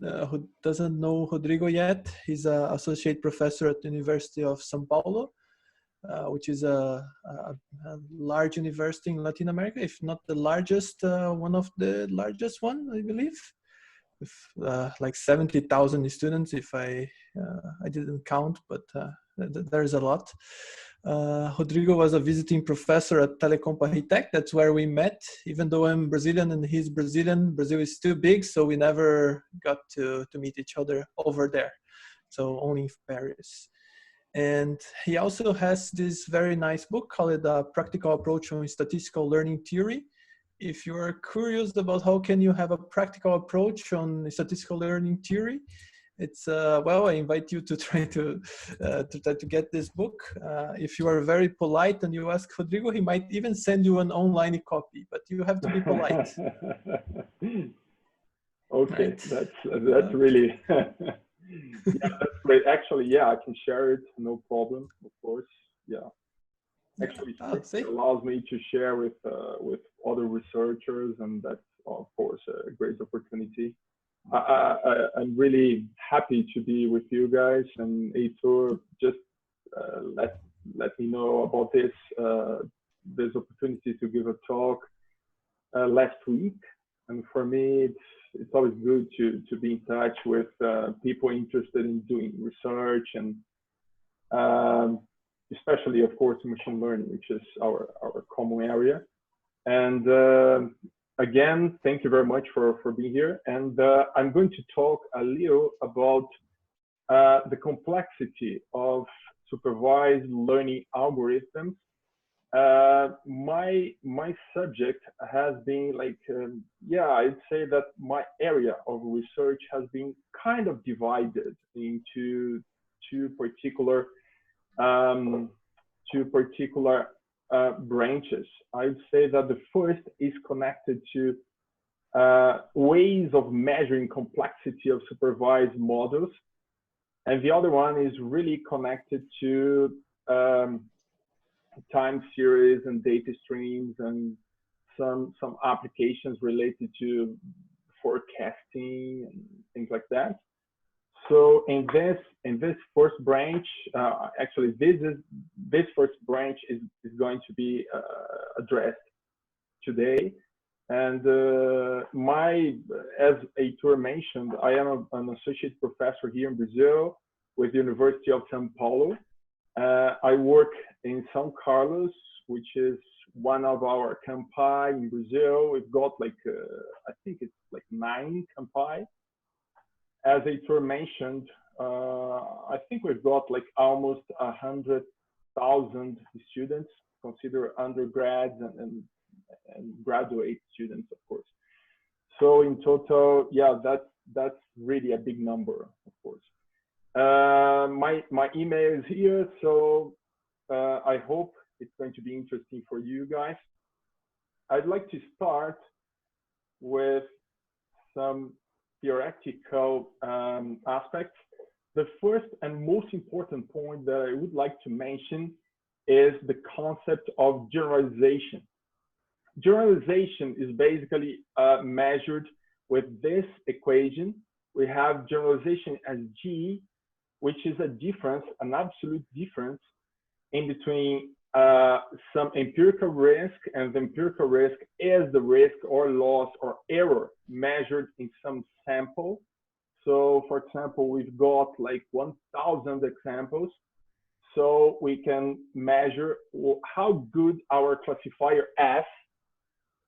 who doesn't know Rodrigo yet, he's an associate professor at the University of São Paulo, which is a large university in Latin America, if not the largest, one of the largest one, I believe, with like 70,000 students. If I didn't count, but there's a lot. Rodrigo was a visiting professor at Telecom Paritech. That's where we met. Even though I'm Brazilian and he's Brazilian, Brazil is too big, so we never got to meet each other over there. So only in Paris. And he also has this very nice book called Practical Approach on Statistical Learning Theory. If you are curious about how can you have a practical approach on statistical learning theory, it's well, I invite you to try to get this book. If you are very polite and you ask Rodrigo, he might even send you an online copy, but you have to be polite. Okay, right? that's really yeah, that's great. Actually, yeah, I can share it, no problem, of course. Yeah, actually, it allows me to share with other researchers, and that's of course a great opportunity. I'm really happy to be with you guys, and Heitor just let me know about this opportunity to give a talk last week, and for me it's always good to be in touch with people interested in doing research, and especially of course machine learning, which is our common area. And again, thank you very much for being here. And I'm going to talk a little about the complexity of supervised learning algorithms. My subject has been like, yeah, I'd say that my area of research has been kind of divided into two particular branches. I'd say that the first is connected to ways of measuring complexity of supervised models, and the other one is really connected to time series and data streams and some applications related to forecasting and things like that. So in this first branch, actually this first branch is going to be addressed today. And as Heitor mentioned, I am an associate professor here in Brazil with the University of São Paulo. I work in São Carlos, which is one of our campi in Brazil. We've got like, I think it's like 9 campi. As Heitor mentioned, I think we've got like almost 100,000 students, consider undergrads and graduate students, of course. So in total, yeah, that's really a big number, of course. My email is here, so I hope it's going to be interesting for you guys. I'd like to start with some theoretical aspects. The first and most important point that I would like to mention is the concept of generalization. Generalization is basically measured with this equation. We have generalization as G, which is a difference, an absolute difference in between some empirical risk, and the empirical risk is the risk or loss or error measured in some sample. So for example, we've got like 1,000 examples. So we can measure how good our classifier F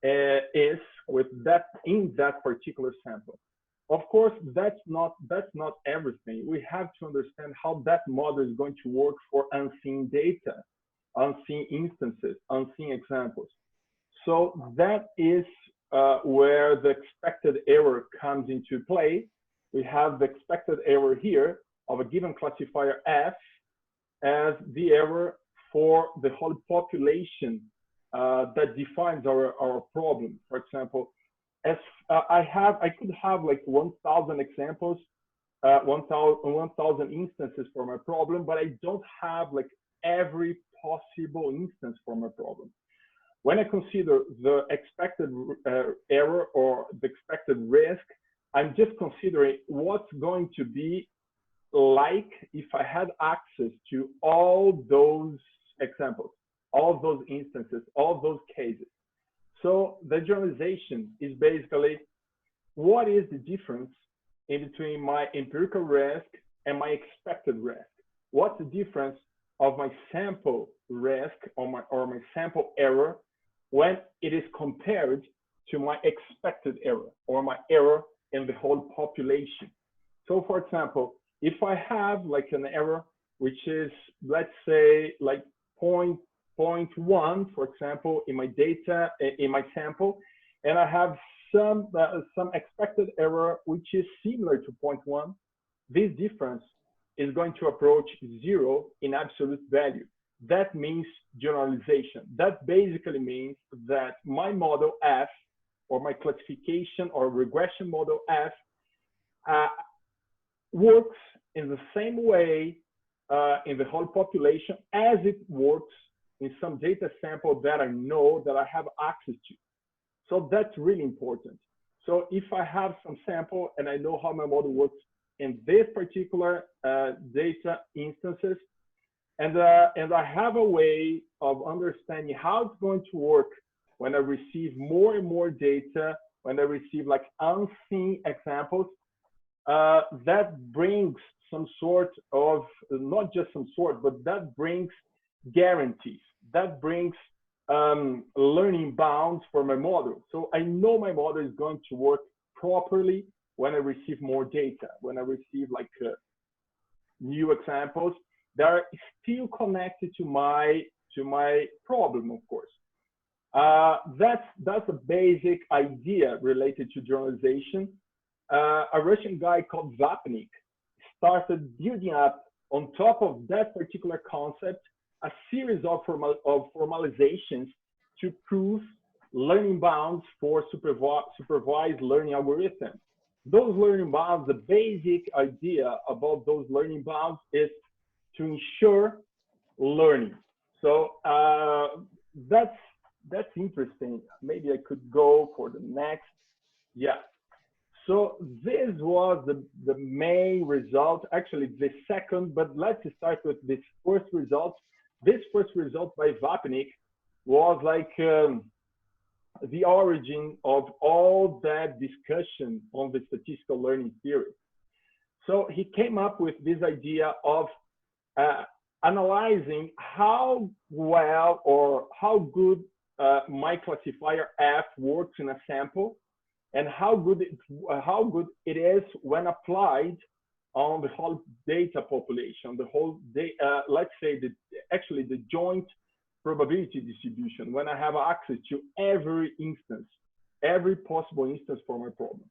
is with that in that particular sample. Of course, that's not everything. We have to understand how that model is going to work for unseen data, unseen instances, unseen examples. So that is where the expected error comes into play. We have the expected error here of a given classifier F as the error for the whole population that defines our problem. For example, as I could have like 1,000 examples, 1,000 instances for my problem, but I don't have like every possible instance for my problem. When I consider the expected error or the expected risk, I'm just considering what's going to be like if I had access to all those examples, all those instances, all those cases. So the generalization is basically what is the difference in between my empirical risk and my expected risk? What's the difference of my sample risk or my sample error when it is compared to my expected error or my error in the whole population? So for example, if I have like an error, which is, let's say like 0.1, for example, in my data, in my sample, and I have some expected error, which is similar to 0.1, this difference is going to approach 0 in absolute value. That means generalization. That basically means that my model F, or my classification or regression model F, works in the same way in the whole population as it works in some data sample that I know that I have access to. So that's really important. So if I have some sample and I know how my model works in this particular data instances, and I have a way of understanding how it's going to work when I receive more and more data, when I receive like unseen examples, that brings some sort of, not just some sort, but that brings guarantees, that brings learning bounds for my model. So I know my model is going to work properly when I receive more data, when I receive like new examples that are still connected to my problem, of course. That's a basic idea related to generalization. A Russian guy called Vapnik started building up on top of that particular concept a series of formalizations to prove learning bounds for supervised learning algorithms. Those learning bounds, the basic idea about those learning bounds is to ensure learning. So that's interesting. Maybe I could go for the next. Yeah. So this was the main result, actually the second, but let's start with this first result. This first result by Vapnik was like the origin of all that discussion on the statistical learning theory. So he came up with this idea of analyzing how well or how good my classifier F works in a sample, and how good it is when applied on the whole data population, the whole data, let's say actually the joint probability distribution, when I have access to every instance, every possible instance for my problem.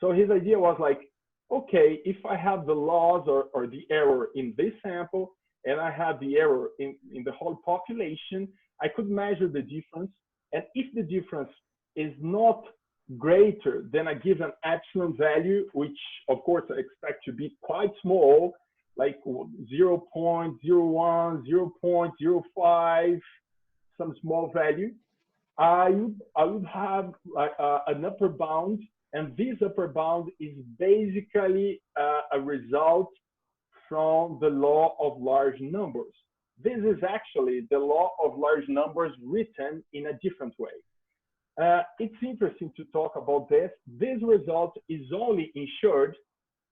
So his idea was like, okay, if I have the loss or the error in this sample, and I have the error in the whole population, I could measure the difference. And if the difference is not greater than a given epsilon value, which of course I expect to be quite small, like 0.01, 0.05, some small value, I would have an upper bound, and this upper bound is basically a result from the law of large numbers. This is actually the law of large numbers written in a different way. It's interesting to talk about this. This result is only ensured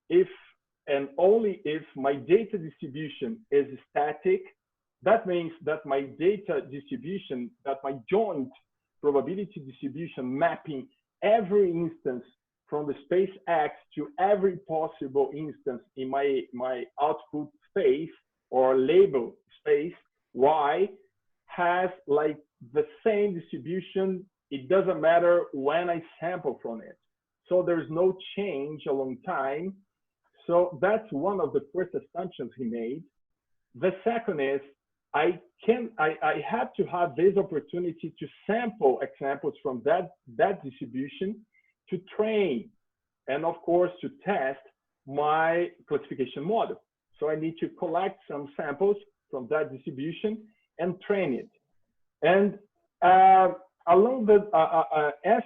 if and only if my data distribution is static. That means that my data distribution, that my joint probability distribution mapping every instance from the space X to every possible instance in my output space or label space Y has like the same distribution. It doesn't matter when I sample from it. So there's no change along time. So that's one of the first assumptions he made. The second is I have to have this opportunity to sample examples from that distribution to train and of course to test my classification model. So I need to collect some samples from that distribution and train it. And along the as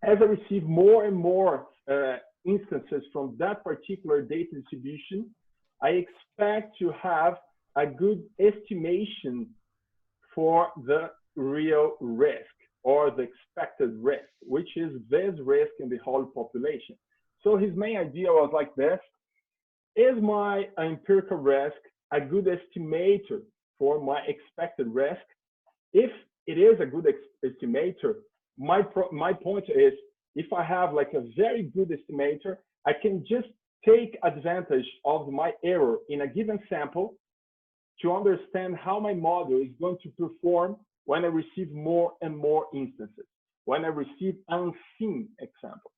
I receive more and more instances from that particular data distribution, I expect to have a good estimation for the real risk or the expected risk, which is this risk in the whole population. So his main idea was like this: is my empirical risk a good estimator for my expected risk? If it is a good estimator, my point is, if I have like a very good estimator, I can just take advantage of my error in a given sample to understand how my model is going to perform when I receive more and more instances, when I receive unseen examples.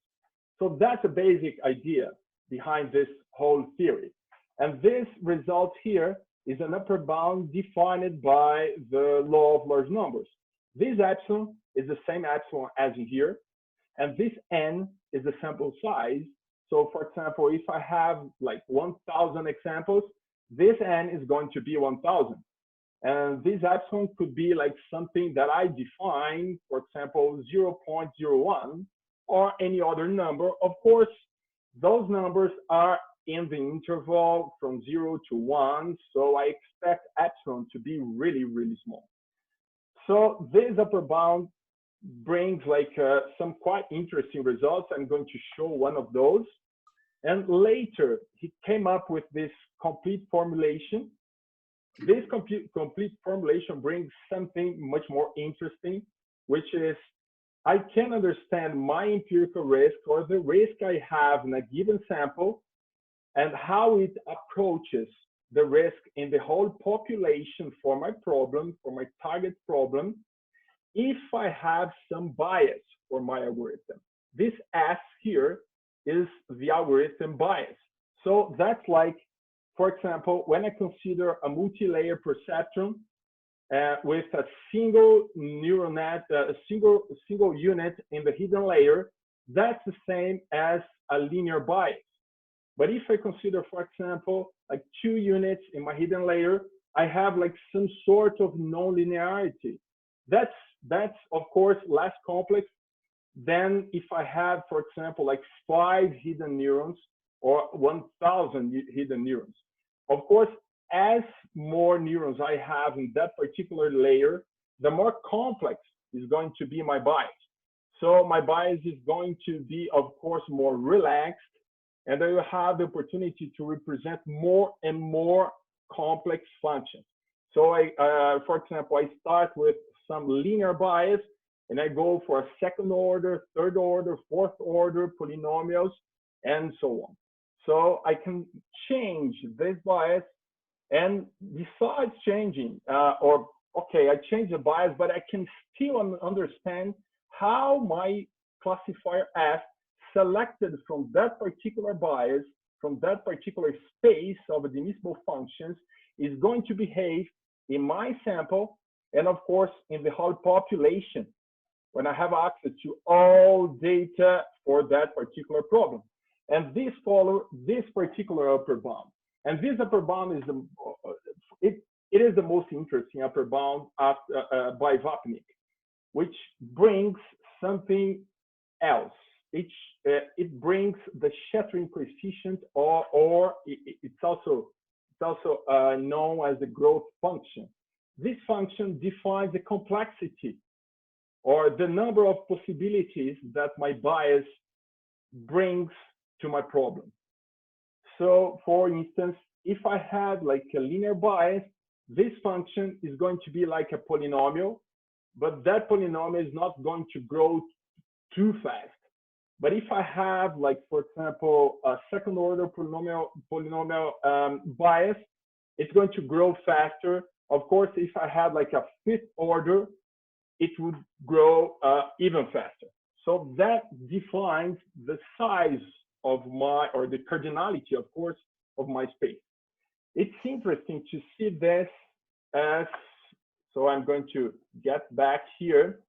So that's a basic idea behind this whole theory. And this result here is an upper bound defined by the law of large numbers. This epsilon is the same epsilon as in here, and this n is the sample size. So for example, if I have like 1,000 examples, this n is going to be 1,000. And this epsilon could be like something that I define, for example, 0.01 or any other number. Of course, those numbers are in the interval from 0 to 1, so I expect epsilon to be really, really small. So this upper bound brings like some quite interesting results. I'm going to show one of those. And later, he came up with this complete formulation. This complete formulation brings something much more interesting, which is I can understand my empirical risk or the risk I have in a given sample and how it approaches the risk in the whole population for my problem, for my target problem, if I have some bias for my algorithm. This S here is the algorithm bias. So that's like, for example, when I consider a multi-layer perceptron with a single neural net, a single unit in the hidden layer, that's the same as a linear bias. But if I consider, for example, like 2 units in my hidden layer, I have like some sort of non-linearity. That's of course less complex than if I have, for example, like 5 hidden neurons or 1,000 hidden neurons. Of course, as more neurons I have in that particular layer, the more complex is going to be my bias. So my bias is going to be, of course, more relaxed, and I will have the opportunity to represent more and more complex functions. So for example, I start with some linear bias, and I go for a second order, third order, fourth order polynomials, and so on. So I can change this bias, and besides changing, okay, I change the bias, but I can still understand how my classifier F selected from that particular bias, from that particular space of admissible functions, is going to behave in my sample, and of course, in the whole population, when I have access to all data for that particular problem. And this follows this particular upper bound. And this upper bound is it is the most interesting upper bound by Vapnik, which brings something else. It brings the shattering coefficient, or it's also known as the growth function. This function defines the complexity or the number of possibilities that my bias brings to my problem. So for instance, if I had like a linear bias, this function is going to be like a polynomial, but that polynomial is not going to grow too fast. But if I have like, for example, a second order polynomial bias, it's going to grow faster. Of course, if I had like a fifth order, it would grow even faster. So that defines the size of my, or the cardinality, of course, of my space. It's interesting to see this as, so I'm going to get back here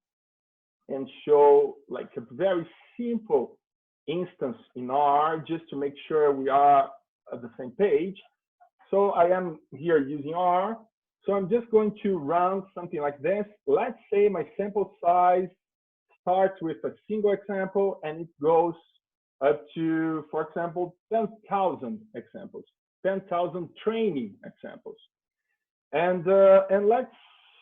and show like a very simple instance in R, just to make sure we are at the same page. So I am here using R. So I'm just going to run something like this. Let's say my sample size starts with a single example and it goes up to, for example, 10,000 examples, 10,000 training examples. And let's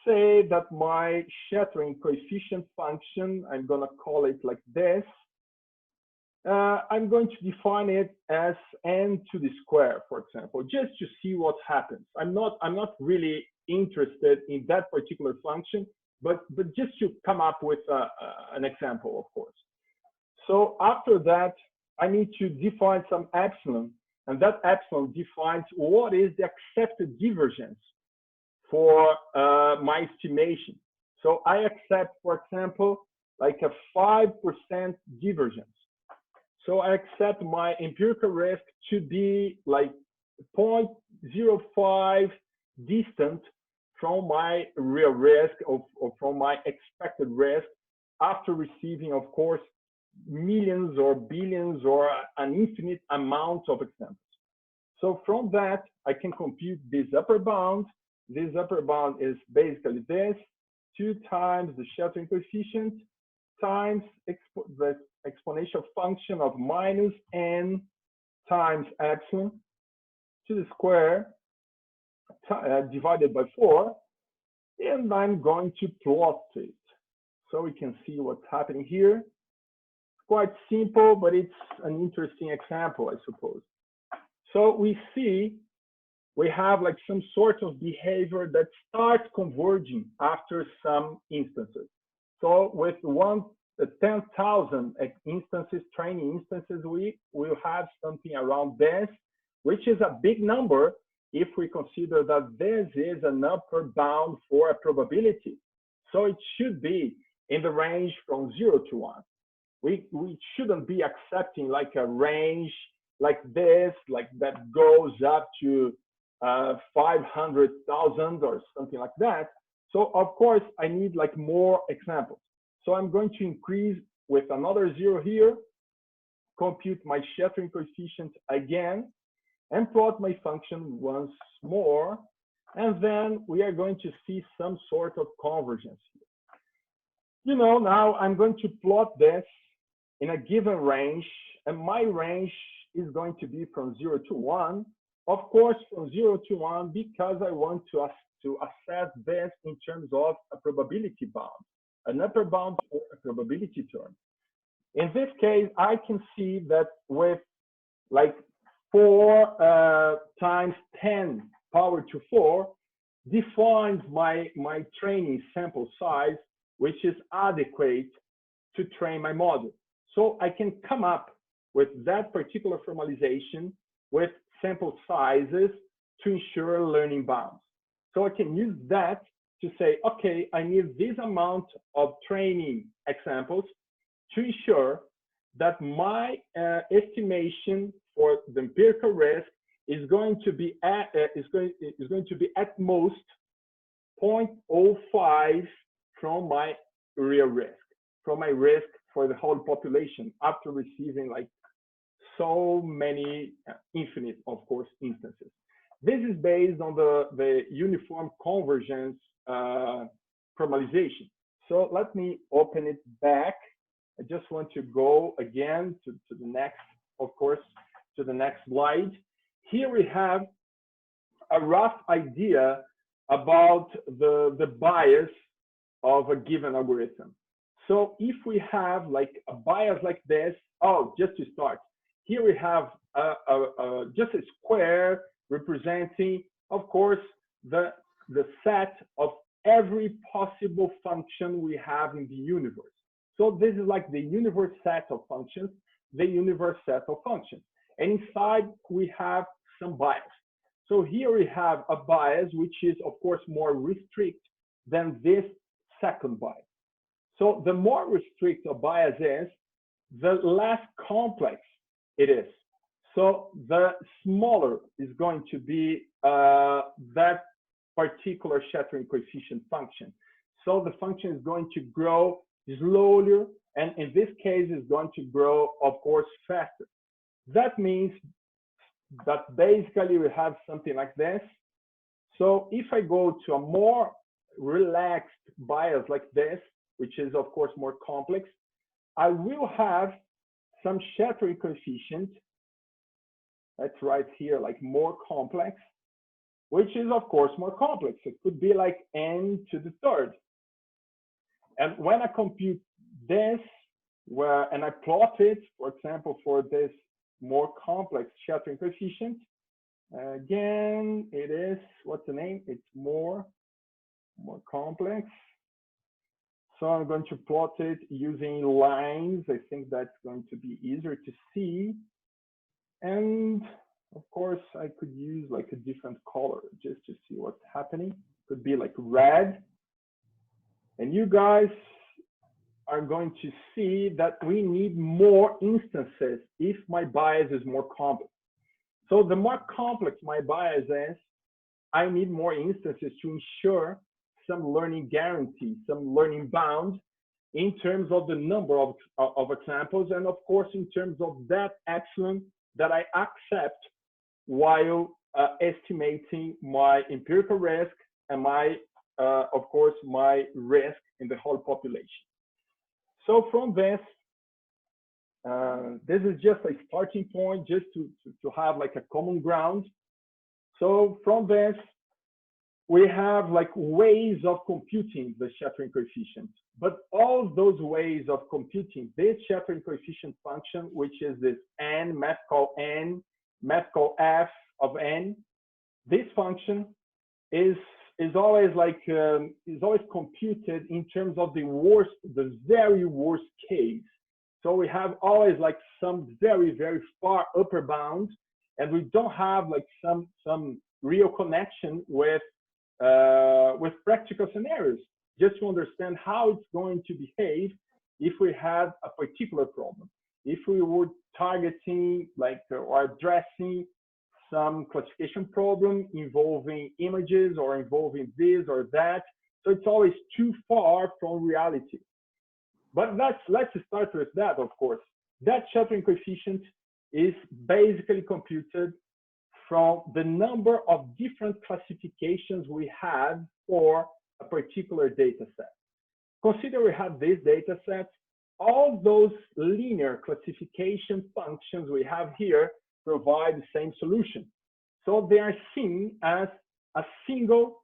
say that my shattering coefficient function, I'm going to call it like this. I'm going to define it as n to the square, for example, just to see what happens. I'm not really interested in that particular function, but just to come up with an example, of course. So after that, I need to define some epsilon, and that epsilon defines what is the accepted divergence for my estimation. So I accept, for example, like a 5% divergence. So I accept my empirical risk to be like 0.05 distant from my real risk or from my expected risk after receiving, of course, millions or billions or an infinite amount of examples. So from that, I can compute this upper bound. This upper bound is basically this, 2 times the shattering coefficient times the exponential function of minus n times epsilon to the square divided by 4, and I'm going to plot it. So we can see what's happening here. Quite simple, but it's an interesting example, I suppose. So we see we have like some sort of behavior that starts converging after some instances. So with 10,000 instances, training instances, we will have something around this, which is a big number if we consider that this is an upper bound for a probability. So it should be in the range from 0 to 1. We shouldn't be accepting like a range like this, like that goes up to 500,000 or something like that. So of course I need like more examples. So I'm going to increase with another 0 here, compute my shattering coefficient again, and plot my function once more. And then we are going to see some sort of convergence here. You know, now I'm going to plot this in a given range, and my range is going to be from 0 to 1. Of course, from 0 to 1, because I want to assess this in terms of a probability bound, an upper bound for a probability term. In this case, I can see that with like 4 times 10 power to 4 defines my training sample size, which is adequate to train my model. So I can come up with that particular formalization with sample sizes to ensure learning bounds. So I can use that to say, okay, I need this amount of training examples to ensure that my estimation for the empirical risk is going to be at most 0.05 from my real risk, from my risk for the whole population after receiving like so many infinite, of course, instances. This is based on the uniform convergence formalization. So let me open it back. I just want to go again to the next, of course, to the next slide. Here we have a rough idea about the bias of a given algorithm. So if we have like a bias like this, just to start, here we have just a square representing, of course, the set of every possible function we have in the universe. So this is like the universe set of functions, the universe set of functions. And inside we have some bias. So here we have a bias which is, of course, more restricted than this second bias. So the more restricted a bias is, the less complex it is. So the smaller is going to be that particular shattering coefficient function. So the function is going to grow slowly, and in this case is going to grow, of course, faster. That means that basically we have something like this. So if I go to a more relaxed bias like this, which is of course more complex, I will have some shattering coefficient. Let's write here like more complex, which is of course more complex. It could be like n to the third. And when I compute this, and I plot it, for example, for this more complex shattering coefficient, again, it is, what's the name? It's more complex. So I'm going to plot it using lines. I think that's going to be easier to see. And of course, I could use like a different color just to see what's happening. Could be like red. And you guys are going to see that we need more instances if my bias is more complex. So the more complex my bias is, I need more instances to ensure some learning guarantee, some learning bound in terms of the number of examples, and of course in terms of that epsilon that I accept while estimating my empirical risk and my, of course, my risk in the whole population. So from this, this is just a starting point, just to have like a common ground. So from this, we have like ways of computing the shattering coefficient. But all those ways of computing this shattering coefficient function, which is this n, math call f of n, this function is always like is always computed in terms of the very worst case. So we have always like some very far upper bound, and we don't have like some real connection with practical scenarios, just to understand how it's going to behave if we had a particular problem. If we were targeting like or addressing some classification problem involving images or involving this or that. So it's always too far from reality. But let's start with that, of course. That shattering coefficient is basically computed from the number of different classifications we have for a particular data set. Consider we have this data set. All those linear classification functions we have here provide the same solution. So they are seen as a single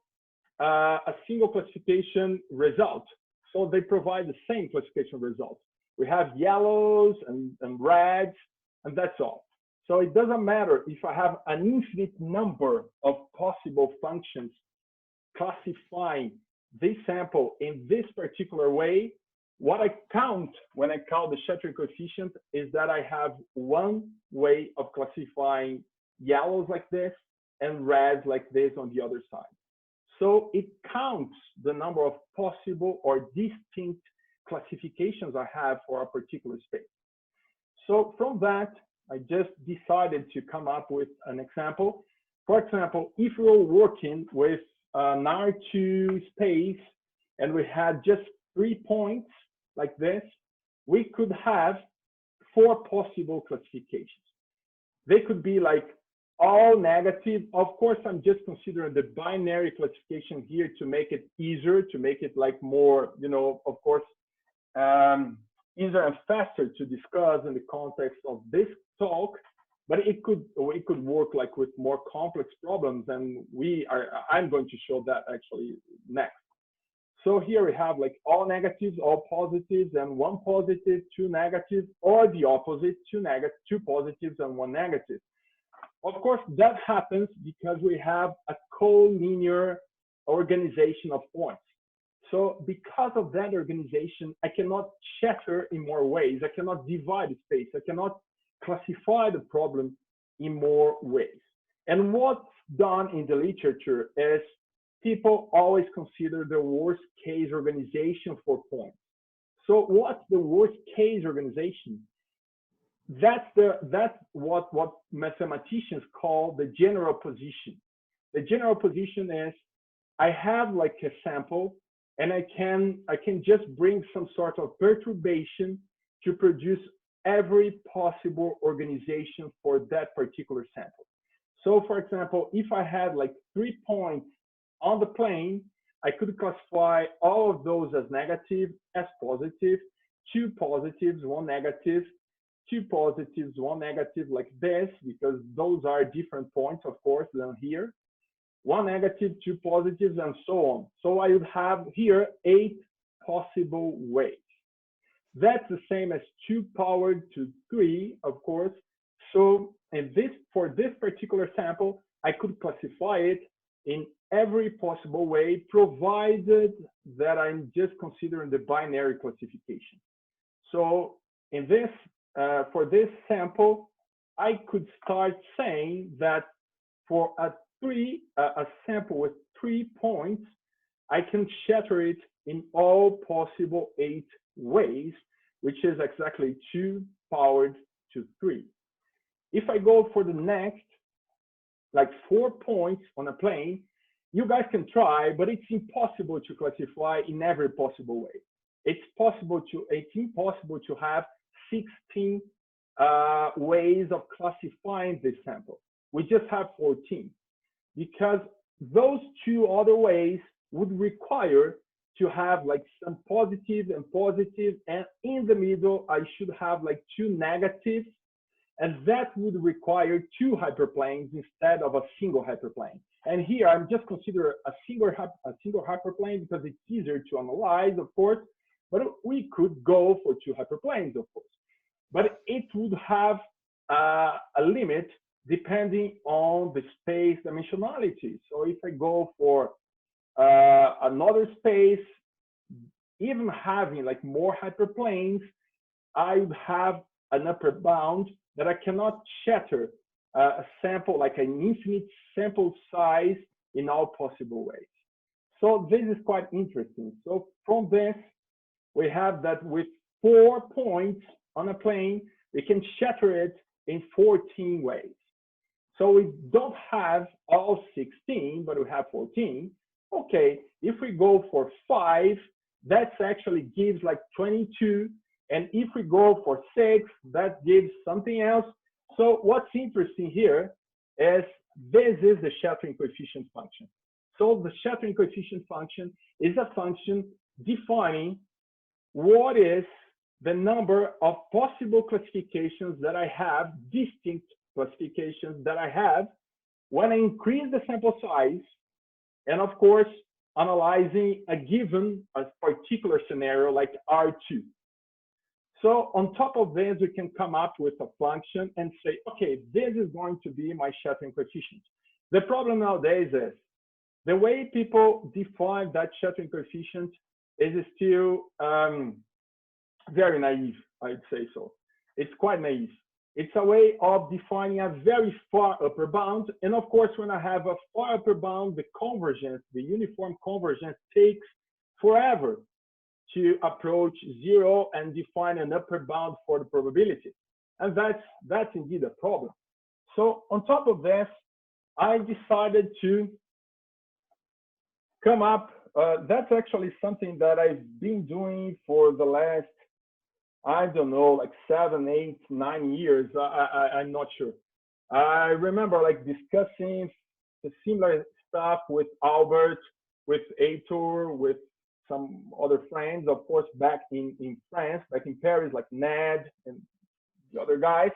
classification result. So they provide the same classification result. We have yellows and reds, and that's all. So it doesn't matter if I have an infinite number of possible functions classifying this sample in this particular way. What I count when I count the shattering coefficient is that I have one way of classifying yellows like this and reds like this on the other side. So it counts the number of possible or distinct classifications I have for a particular space. So from that, I just decided to come up with an example. For example, if we were working with an R2 space and we had just 3 points like this, we could have 4 possible classifications. They could be like all negative. Of course, I'm just considering the binary classification here to make it easier, to make it like more, you know, of course, easier and faster to discuss in the context of this talk. But it could work like with more complex problems, and I'm going to show that actually next. So here we have like all negatives, all positives, and 1 positive, 2 negatives, or the opposite, 2 positives and 1 negative. Of course, that happens because we have a collinear organization of points. So because of that organization, I cannot shatter in more ways. I cannot divide the space. I cannot classify the problem in more ways. And what's done in the literature is people always consider the worst case organization for points. So what's the worst case organization? That's what mathematicians call the general position. The general position is I have like a sample, and I can just bring some sort of perturbation to produce every possible organization for that particular sample. So for example, if I had like 3 points on the plane, I could classify all of those as negative, as positive, 2 positives, 1 negative, 2 positives, 1 negative like this, because those are different points, of course, than here. 1 negative, 2 positives, and so on. So I would have here 8 possible ways. That's the same as 2 powered to 3, of course. So for this particular sample, I could classify it in every possible way, provided that I'm just considering the binary classification. So in this, for this sample, I could start saying that for a sample with 3 points, I can shatter it in all possible 8 ways, which is exactly 2 powered to 3. If I go for the next, like 4 points on a plane, you guys can try, but it's impossible to classify in every possible way. It's impossible to have 16 ways of classifying this sample. We just have 14, because those 2 other ways would require to have like some positive, and in the middle, I should have like 2 negatives, and that would require 2 hyperplanes instead of a single hyperplane. And here I'm just considering a single hyperplane because it's easier to analyze, of course, but we could go for 2 hyperplanes, of course. But it would have a limit depending on the space dimensionality. So if I go for another space, even having like more hyperplanes, I would have an upper bound that I cannot shatter a sample, like an infinite sample size in all possible ways. So this is quite interesting. So from this, we have that with 4 points on a plane, we can shatter it in 14 ways. So we don't have all 16, but we have 14. Okay, if we go for 5, that actually gives like 22. And if we go for 6, that gives something else. So what's interesting here is this is the shattering coefficient function. So the shattering coefficient function is a function defining what is the number of possible classifications that I have, distinct classifications that I have when I increase the sample size, and of course, analyzing a particular scenario like R2. So on top of this, we can come up with a function and say, okay, this is going to be my shattering coefficient. The problem nowadays is the way people define that shattering coefficient is still very naive, I'd say so. It's quite naive. It's a way of defining a very far upper bound. And of course, when I have a far upper bound, the convergence, the uniform convergence takes forever to approach 0 and define an upper bound for the probability. And that's indeed a problem. So on top of this, I decided to come up, that's actually something that I've been doing for the last, I don't know, like 7, 8, 9 years. I'm not sure. I remember like discussing the similar stuff with Albert, with Aitor, with some other friends, of course, back in France, back in Paris, like Ned and the other guys.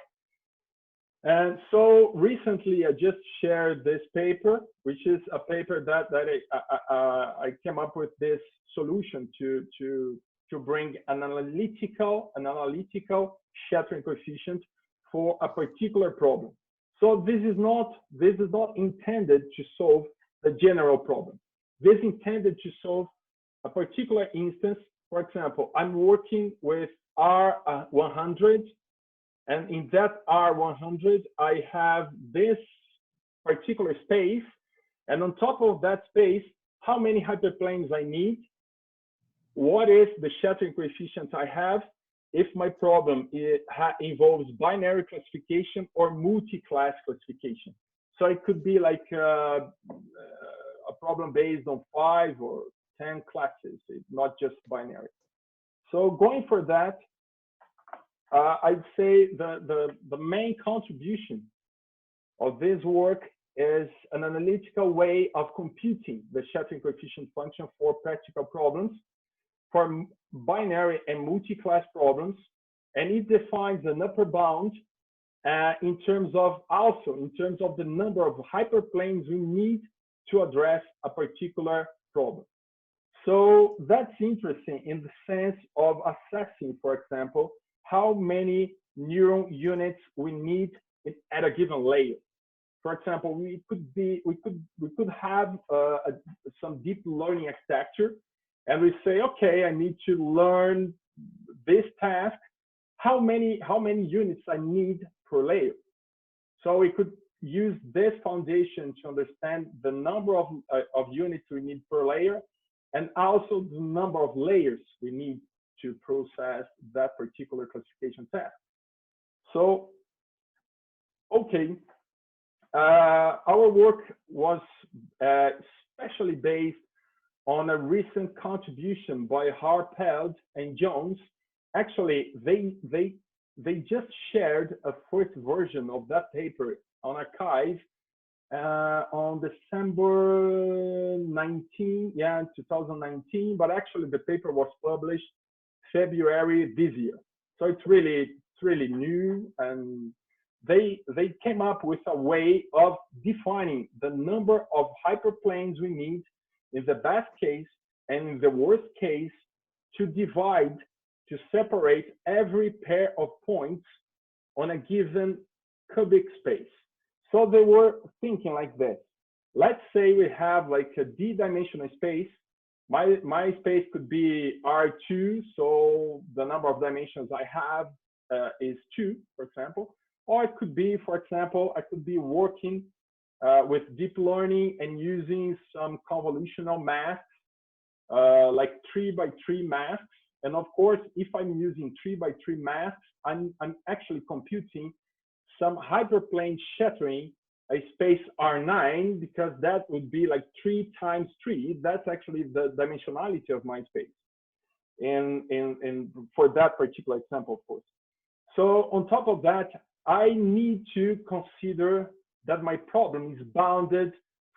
And so recently I just shared this paper, which is a paper that I came up with this solution to bring an analytical shattering coefficient for a particular problem. So this is not intended to solve the general problem. This is intended to solve a particular instance. For example, I'm working with R100, and in that R100, I have this particular space, and on top of that space, how many hyperplanes I need, what is the shattering coefficient I have if my problem involves binary classification or multi-class classification. So it could be like a problem based on 5 or 10 classes, it's not just binary. So going for that, I'd say the main contribution of this work is an analytical way of computing the shattering coefficient function for practical problems, for binary and multi-class problems, and it defines an upper bound in terms of the number of hyperplanes we need to address a particular problem. So that's interesting in the sense of assessing, for example, how many neuron units we need at a given layer. For example, we could have some deep learning architecture, and we say, okay, I need to learn this task. How many units I need per layer? So we could use this foundation to understand the number of units we need per layer, and also the number of layers we need to process that particular classification task. So, okay, our work was especially based on a recent contribution by Harpeld and Jones. Actually, they just shared a first version of that paper on arXiv on December 19, 2019. But actually, the paper was published February this year. So it's really new, and they came up with a way of defining the number of hyperplanes we need in the best case and in the worst case to separate every pair of points on a given cubic space. So they were thinking like this. Let's say we have like a d-dimensional space. My space could be R2, so the number of dimensions I have is 2, for example. Or it could be, for example, I could be working with deep learning and using some convolutional masks, like 3x3 masks. And of course, if I'm using 3x3 masks, I'm actually computing some hyperplane shattering a space R9, because that would be like 3 times 3. That's actually the dimensionality of my space for that particular example, of course. So on top of that, I need to consider that my problem is bounded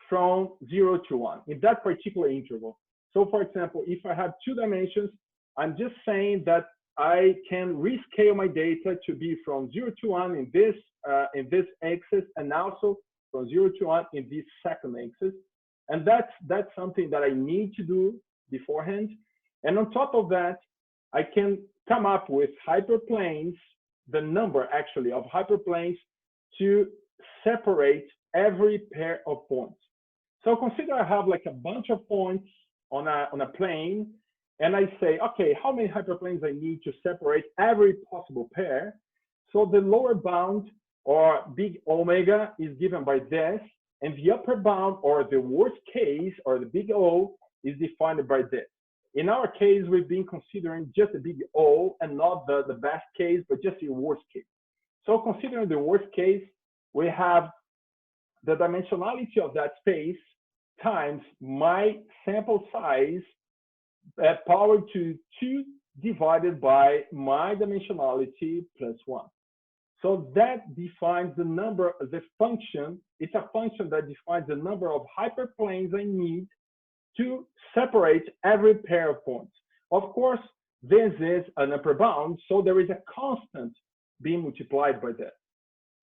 from 0 to 1 in that particular interval. So for example, if I have 2 dimensions, I'm just saying that I can rescale my data to be from 0 to 1 in this axis, and also from 0 to 1 in this second axis. And that's something that I need to do beforehand. And on top of that, I can come up with hyperplanes, the number actually of hyperplanes to separate every pair of points. So consider I have like a bunch of points on a plane, and I say, okay, how many hyperplanes I need to separate every possible pair? So the lower bound, or big omega, is given by this, and the upper bound, or the worst case, or the big O, is defined by this. In our case, we've been considering just the big O and not the best case, but just the worst case. So considering the worst case, we have the dimensionality of that space times my sample size powered to 2 divided by my dimensionality plus 1. So that defines the number, the function. It's a function that defines the number of hyperplanes I need to separate every pair of points. Of course, this is an upper bound, so there is a constant being multiplied by that.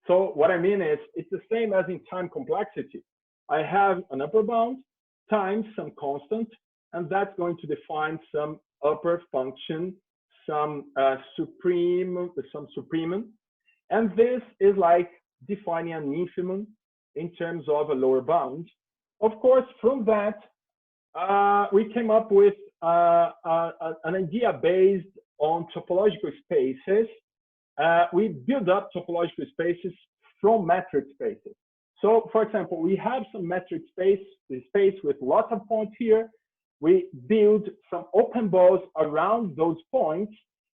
So what I mean is, it's the same as in time complexity. I have an upper bound times some constant, and that's going to define some upper function, some supremum. And this is like defining an infimum in terms of a lower bound. Of course, from that, we came up with an idea based on topological spaces. We build up topological spaces from metric spaces. So for example, we have some metric space with lots of points here. We build some open balls around those points,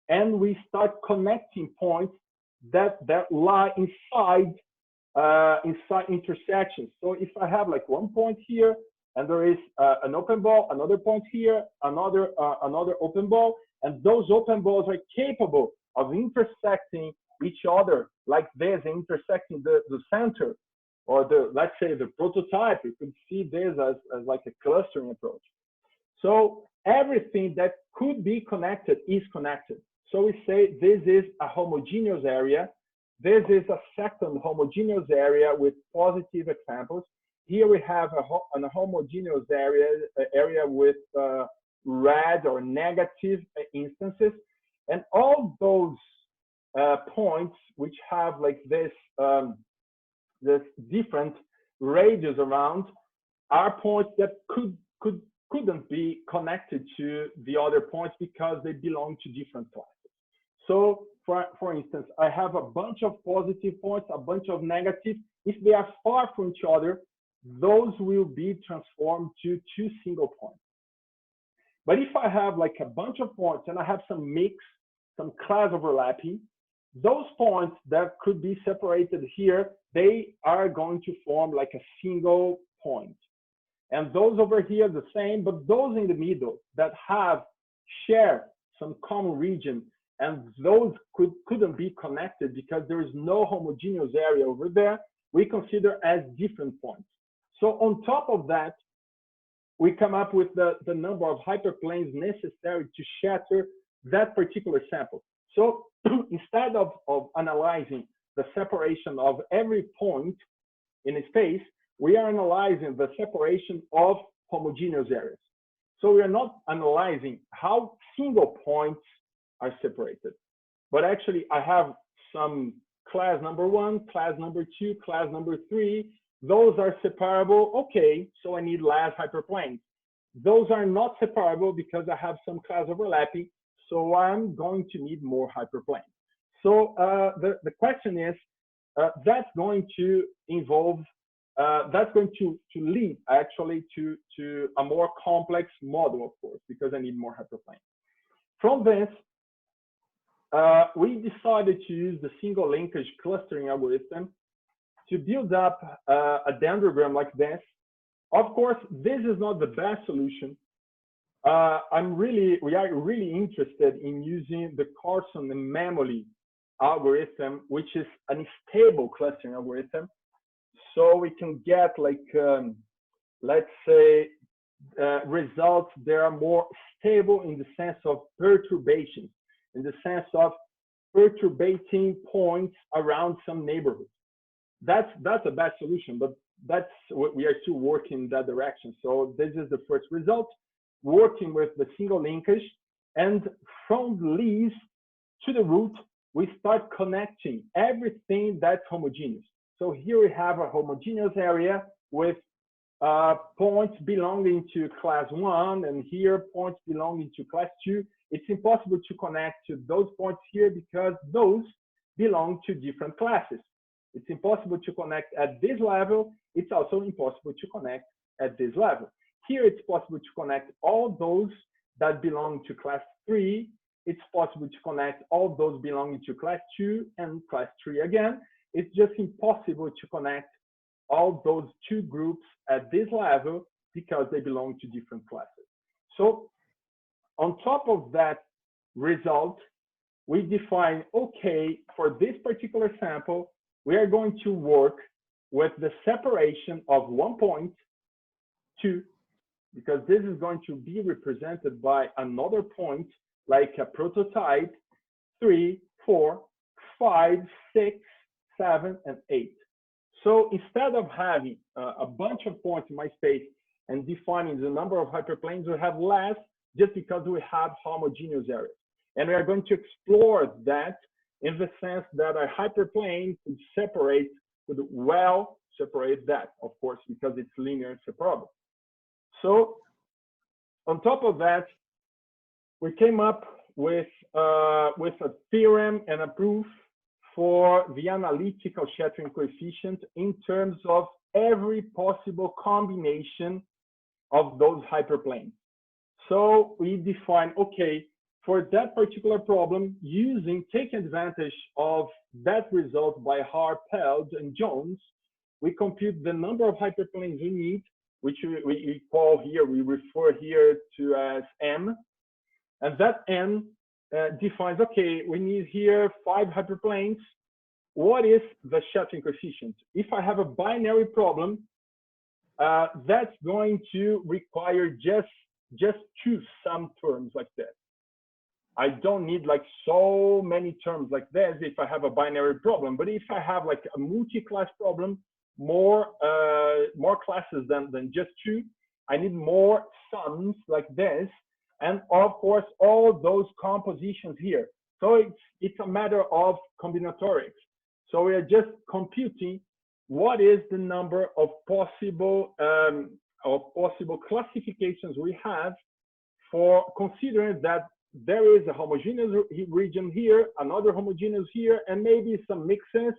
and we start connecting points that lie inside intersections. So if I have like one point here, and there is an open ball, another point here, another open ball, and those open balls are capable of intersecting each other like this, intersecting the center, or let's say the prototype. You could see this as like a clustering approach. So everything that could be connected is connected. So we say this is a homogeneous area. This is a second homogeneous area with positive examples. Here we have a homogeneous area with red or negative instances. And all those points which have like this different radius around are points that couldn't be connected to the other points because they belong to different classes. So for instance, I have a bunch of positive points, a bunch of negative. If they are far from each other, those will be transformed to two single points. But if I have like a bunch of points and I have some mix, some class overlapping, those points that could be separated here, they are going to form like a single point. And those over here the same, but those in the middle that share some common region, and those couldn't be connected because there is no homogeneous area over there, we consider as different points. So on top of that, we come up with the number of hyperplanes necessary to shatter that particular sample. So instead of analyzing the separation of every point in a space, we are analyzing the separation of homogeneous areas. So we are not analyzing how single points are separated, but actually I have some class number 1, class number 2, class number 3. Those are separable. Okay, so I need less hyperplanes. Those are not separable because I have some class overlapping, so I'm going to need more hyperplanes. So the question is, that's going to involve, that's going to lead actually to a more complex model, of course, because I need more hyperplanes. From this, we decided to use the single linkage clustering algorithm to build up a dendrogram like this. Of course, this is not the best solution. We are really interested in using the Carson and Memoli algorithm, which is a stable clustering algorithm. So we can get like, let's say, results that are more stable in the sense of perturbations, in the sense of perturbating points around some neighborhood. That's a bad solution, but we are still working in that direction. So this is the first result, working with the single linkage, and from the leaves to the root, we start connecting everything that's homogeneous. So here we have a homogeneous area with points belonging to class 1, and here points belonging to class 2. It's impossible to connect to those points here because those belong to different classes. It's impossible to connect at this level. It's also impossible to connect at this level. Here, it's possible to connect all those that belong to class 3. It's possible to connect all those belonging to class 2 and class 3 again. It's just impossible to connect all those two groups at this level because they belong to different classes. So on top of that result, we define, okay, for this particular sample, we are going to work with the separation of 1 point, 2, because this is going to be represented by another point, like a prototype, 3, 4, 5, 6, 7, and 8. So instead of having a bunch of points in my space and defining the number of hyperplanes, we have less just because we have homogeneous areas. And we are going to explore that in the sense that a hyperplane could well separate that, of course, because it's linear and separable. So on top of that, we came up with a theorem and a proof for the analytical shattering coefficient in terms of every possible combination of those hyperplanes. So we define, okay, for that particular problem, taking advantage of that result by Harpeld and Jones, we compute the number of hyperplanes we need, which we call here, we refer here to as M. And that M defines, okay, we need here 5 hyperplanes. What is the shattering coefficient? If I have a binary problem, that's going to require just 2 sum terms like that. I don't need like so many terms like this if I have a binary problem. But if I have like a multi-class problem, more classes than just two, I need more sums like this, and of course all those compositions here. So it's a matter of combinatorics. So we are just computing what is the number of possible classifications we have for considering that there is a homogeneous region here, another homogeneous here, and maybe some mixes,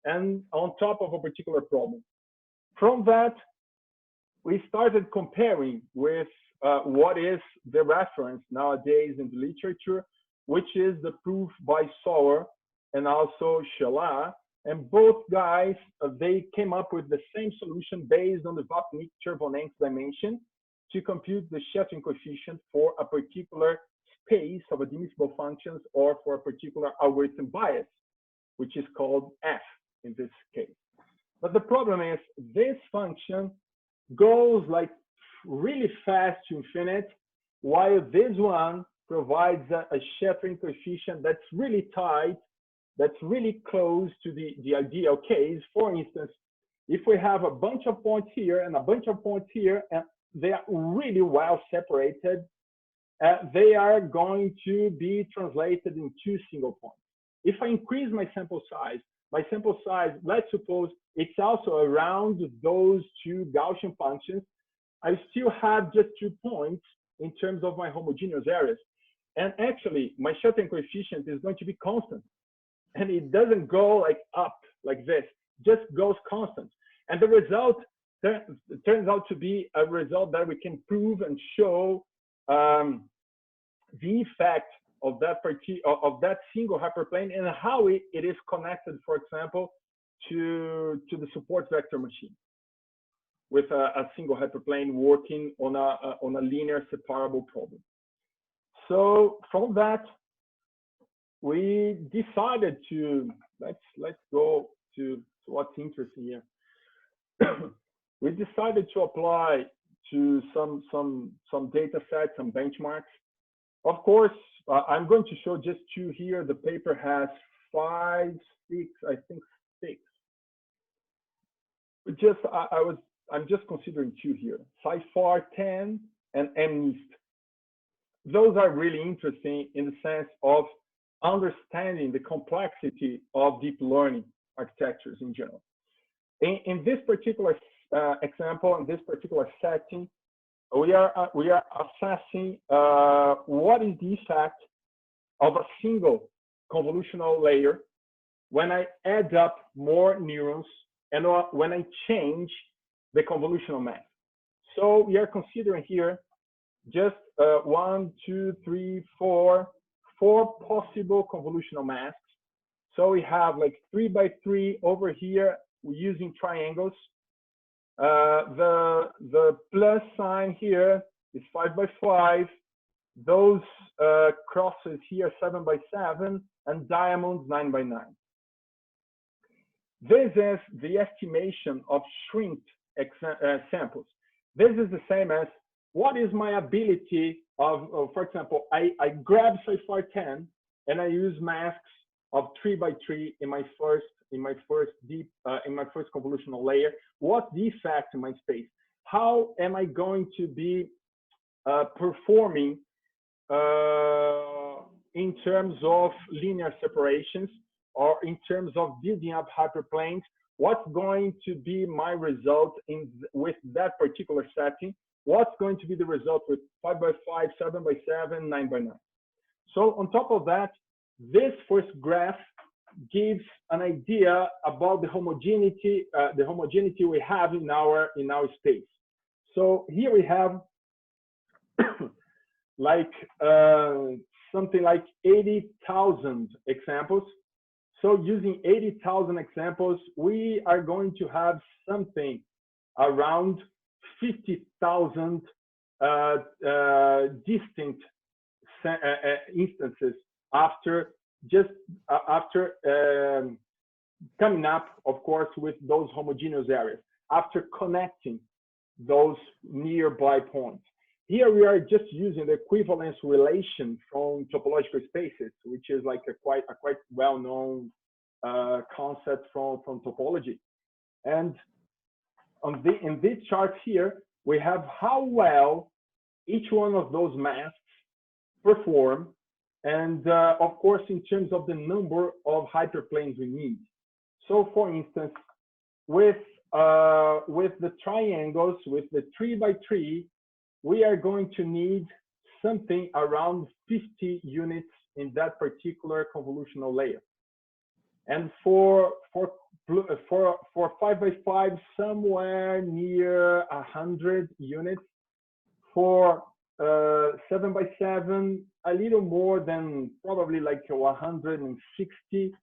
and on top of a particular problem. From that, we started comparing with what is the reference nowadays in the literature, which is the proof by Sauer and also Scheller. And both guys, they came up with the same solution based on the Vapnik-Chervonenk's dimension to compute the shattering coefficient for a particular space of admissible functions or for a particular algorithm bias, which is called F in this case. But the problem is this function goes like really fast to infinite, while this one provides a shattering coefficient that's really tight, that's really close to the ideal case. For instance, if we have a bunch of points here and a bunch of points here, and they are really well separated, they are going to be translated in two single points. If I increase my sample size, let's suppose it's also around those two Gaussian functions, I still have just 2 points in terms of my homogeneous areas. And actually, my shattering coefficient is going to be constant. And it doesn't go like up like this, just goes constant. And the result turns out to be a result that we can prove and show the effect of that single hyperplane and how it is connected, for example, to the support vector machine with a single hyperplane working on a linear separable problem. So from that, we decided to let's go to what's interesting here. We decided to apply to some data sets, some benchmarks. Of course, I'm going to show just 2 here. The paper has 5, 6, I think 6. But just I'm just considering 2 here: SciFar 10 and MNIST. Those are really interesting in the sense of understanding the complexity of deep learning architectures in general. In this particular example, in this particular setting, we are assessing what is the effect of a single convolutional layer when I add up more neurons and when I change the convolutional mask. So we are considering here just 1, 2, 3, 4 possible convolutional masks. So we have like 3 by 3 over here using triangles. The plus sign here is 5 by 5. Those crosses here 7 by 7, and diamonds 9 by 9. This is the estimation of shrinked samples. This is the same as what is my ability of for example, I grab SciFar 10 and I use masks of 3 by 3 in my first convolutional layer. What's the effect in my space? How am I going to be performing in terms of linear separations or in terms of building up hyperplanes? What's going to be my result with that particular setting? What's going to be the result with 5 by 5, 7 by 7, 9 by 9? So on top of that, this first graph gives an idea about the homogeneity we have in our space. So here we have like something like 80,000 examples. So using 80,000 examples, we are going to have something around 50,000 distinct instances after coming up, of course, with those homogeneous areas, after connecting those nearby points. Here we are just using the equivalence relation from topological spaces, which is like a quite well-known concept from topology. And in this chart here, we have how well each one of those masks perform, and of course, in terms of the number of hyperplanes we need. So, for instance, with the triangles, with the 3 by 3, we are going to need something around 50 units in that particular convolutional layer. And for 5 by 5, somewhere near 100 units. For 7 by 7, a little more than probably like 160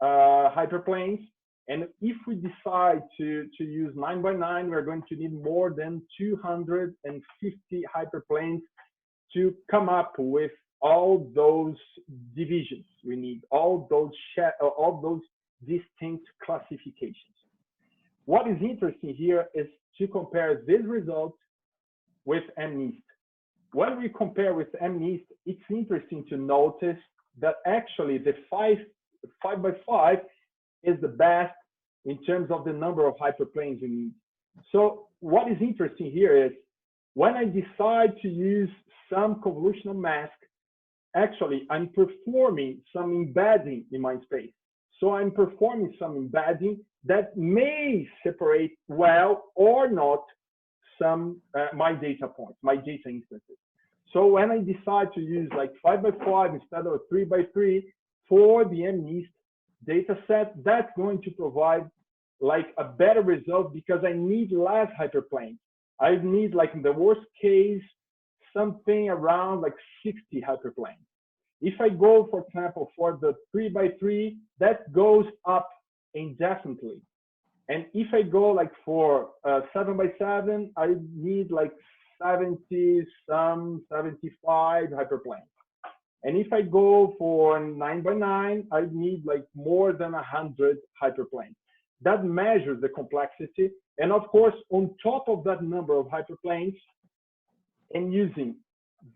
hyperplanes. And if we decide to use 9 by 9, we're going to need more than 250 hyperplanes to come up with all those divisions we need, all those distinct classifications. What is interesting here is to compare this result with MNIST. When we compare with MNIST, it's interesting to notice that actually the 5 by 5 is the best in terms of the number of hyperplanes we need. So what is interesting here is when I decide to use some convolutional mask, actually I'm performing some embedding in my space. So I'm performing some embedding that may separate well or not some my data points, my data instances. So when I decide to use like 5 by 5 instead of 3 by 3 for the MNIST data set, that's going to provide like a better result because I need less hyperplanes. I need, like in the worst case, something around like 60 hyperplanes. If I go, for example, for the 3 by 3, that goes up indefinitely. And if I go like for 7 by 7, I need like 70, some 75 hyperplanes. And if I go for 9 by 9, I need like more than 100 hyperplanes. That measures the complexity. And of course, on top of that number of hyperplanes, and using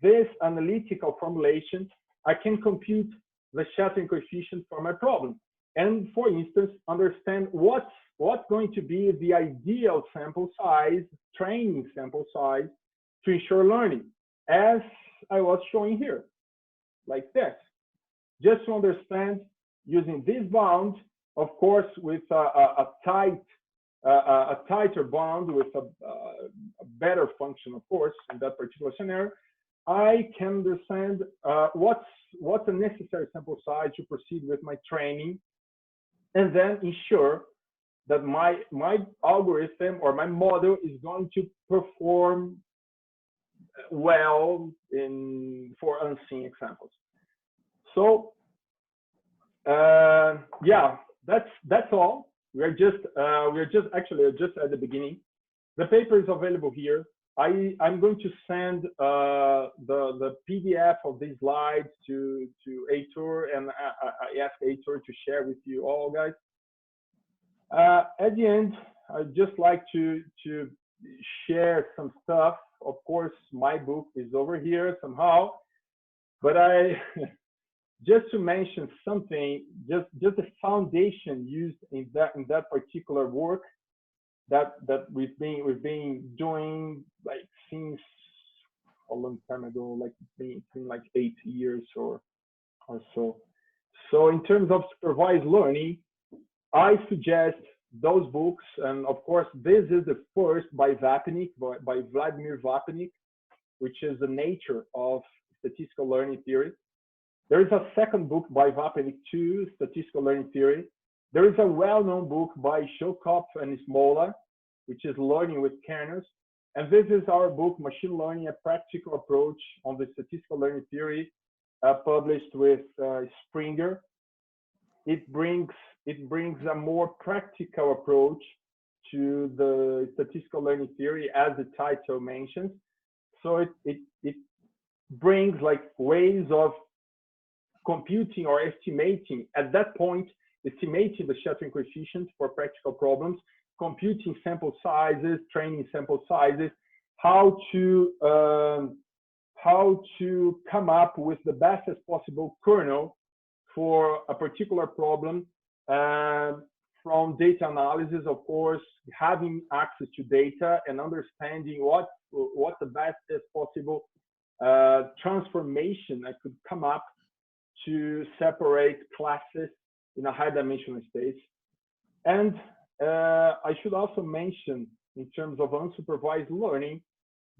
this analytical formulation, I can compute the shattering coefficient for my problem. And for instance, understand what's going to be the ideal sample size, training sample size to ensure learning, as I was showing here, like this. Just to understand, using this bound, of course, with a tighter bound with a better function, of course, in that particular scenario, I can understand what's a necessary sample size to proceed with my training, and then ensure that my algorithm or my model is going to perform well for unseen examples. So yeah, that's all. We're just actually just at the beginning. The paper is available here. I'm going to send the PDF of these slides to Heitor, and I asked Heitor to share with you all, guys. At the end, I'd just like to share some stuff. Of course, my book is over here somehow, but just to mention something, just the foundation used in that particular work that we've been doing like since a long time ago, like it's been like 8 years or so. So in terms of supervised learning, I suggest those books, and of course this is the first by Vapnik, by Vladimir Vapnik, which is the nature of statistical learning theory. There is a second book by Vapnik too, Statistical Learning Theory. There is a well-known book by Shokop and Smola, which is Learning with Kernels. And this is our book, Machine Learning, a Practical Approach on the Statistical Learning Theory, published with Springer. It brings a more practical approach to the statistical learning theory, as the title mentions. So it brings like ways of computing or estimating, at that point, estimating the shattering coefficient for practical problems, computing sample sizes, training sample sizes, how to come up with the best possible kernel for a particular problem, from data analysis, of course, having access to data and understanding what the best possible transformation that could come up to separate classes in a high-dimensional space. And I should also mention, in terms of unsupervised learning,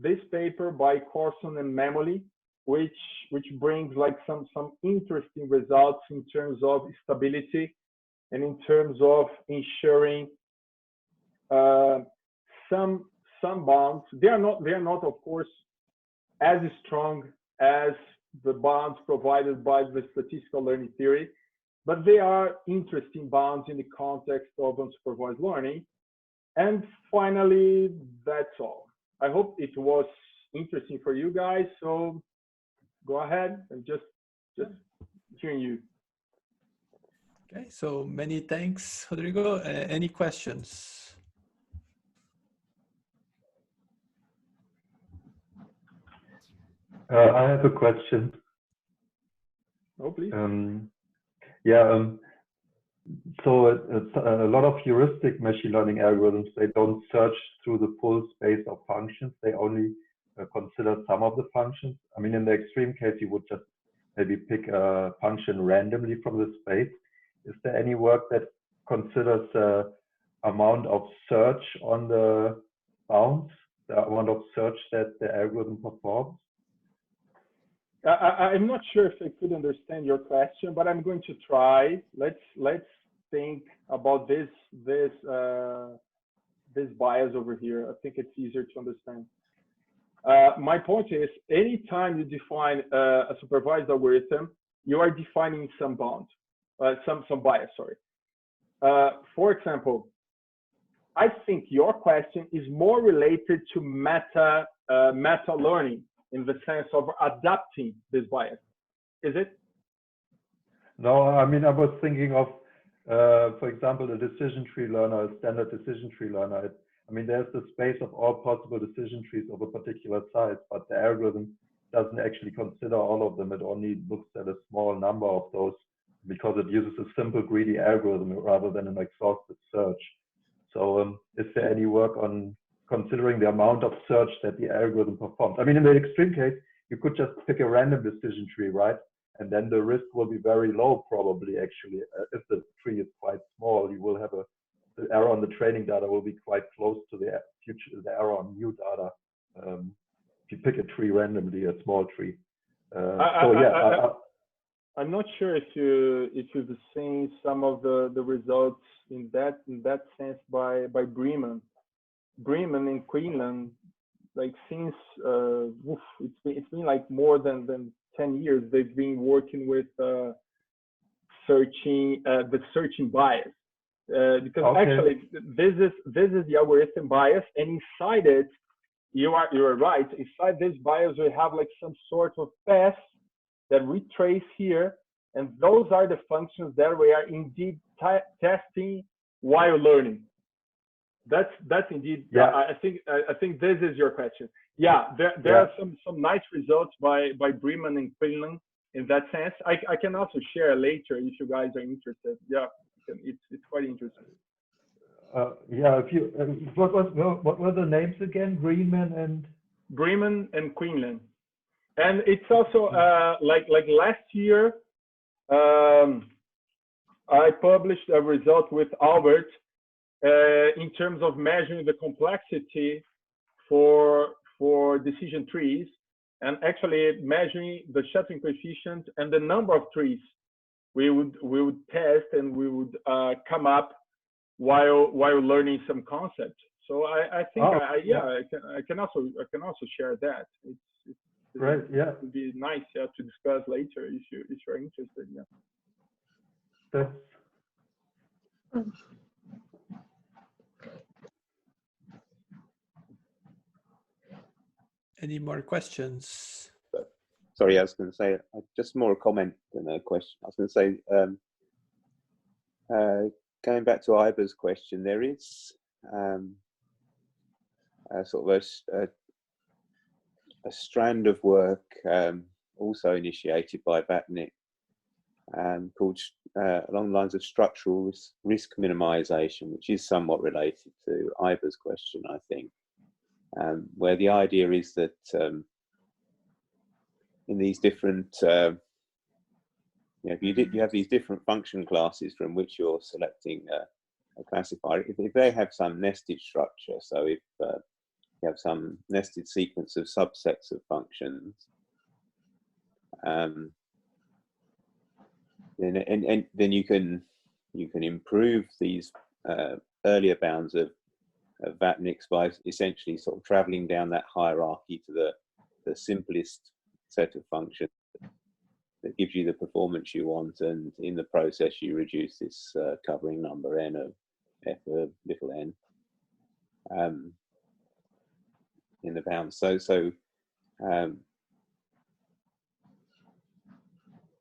this paper by Corson and Memoli, which brings like some interesting results in terms of stability and in terms of ensuring some bounds. They are not of course as strong as the bounds provided by the statistical learning theory, but they are interesting bounds in the context of unsupervised learning. And finally, that's all. I hope it was interesting for you guys. So go ahead and just hearing you. Okay, so many thanks, Rodrigo. Any questions? I have a question. Oh, please. So a lot of heuristic machine learning algorithms, they don't search through the full space of functions. They only consider some of the functions. I mean, in the extreme case, you would just maybe pick a function randomly from the space. Is there any work that considers the amount of search on the bounds, the amount of search that the algorithm performs? I'm not sure if I could understand your question, but I'm going to try. Let's think about this bias over here. I think it's easier to understand. My point is, anytime you define a supervised algorithm, you are defining some bound, some bias. Sorry. For example, I think your question is more related to meta learning, in the sense of adapting this bias. Is it? No, I mean, I was thinking of, for example, a decision tree learner, a standard decision tree learner. I mean, there's the space of all possible decision trees of a particular size, but the algorithm doesn't actually consider all of them. It only looks at a small number of those because it uses a simple greedy algorithm rather than an exhaustive search. So is there any work on considering the amount of search that the algorithm performs? I mean, in the extreme case, you could just pick a random decision tree, right? And then the risk will be very low, probably, actually. If the tree is quite small, you will have the error on the training data will be quite close to the error on new data. If you pick a tree randomly, a small tree. I'm not sure if you've seen some of the results in that sense by Bremen and Quinlan, like since it's been like more than 10 years they've been working with the searching bias, because actually this is the algorithm bias, and inside it you are right. Inside this bias we have like some sort of paths that we trace here, and those are the functions that we are indeed testing while learning. That's indeed. Yeah. I think this is your question. Yeah, there are some nice results by Bremen and Quinlan in that sense. I can also share later if you guys are interested. Yeah, it's quite interesting. If you what were the names again? Bremen and Quinlan, and it's also like last year I published a result with Albert in terms of measuring the complexity for decision trees, and actually measuring the shattering coefficient and the number of trees we would test, and we would come up while learning some concepts. So I think I can also share that. It's right. Yeah, it would be nice to discuss later if you're interested. Yeah. That's Any more questions? Sorry, I was going to say just more a comment than a question. I was going to say, going back to Iber's question, there is sort of a a strand of work also initiated by Batnick called along the lines of structural risk minimization, which is somewhat related to Ivor's question, I think, where the idea is that in these different, you have these different function classes from which you're selecting a classifier. If they have some nested structure, so if you have some nested sequence of subsets of functions, then you can improve these earlier bounds of Vatnick's by essentially sort of traveling down that hierarchy to the simplest set of functions that gives you the performance you want, and in the process you reduce this covering number n of f of little n in the bounds.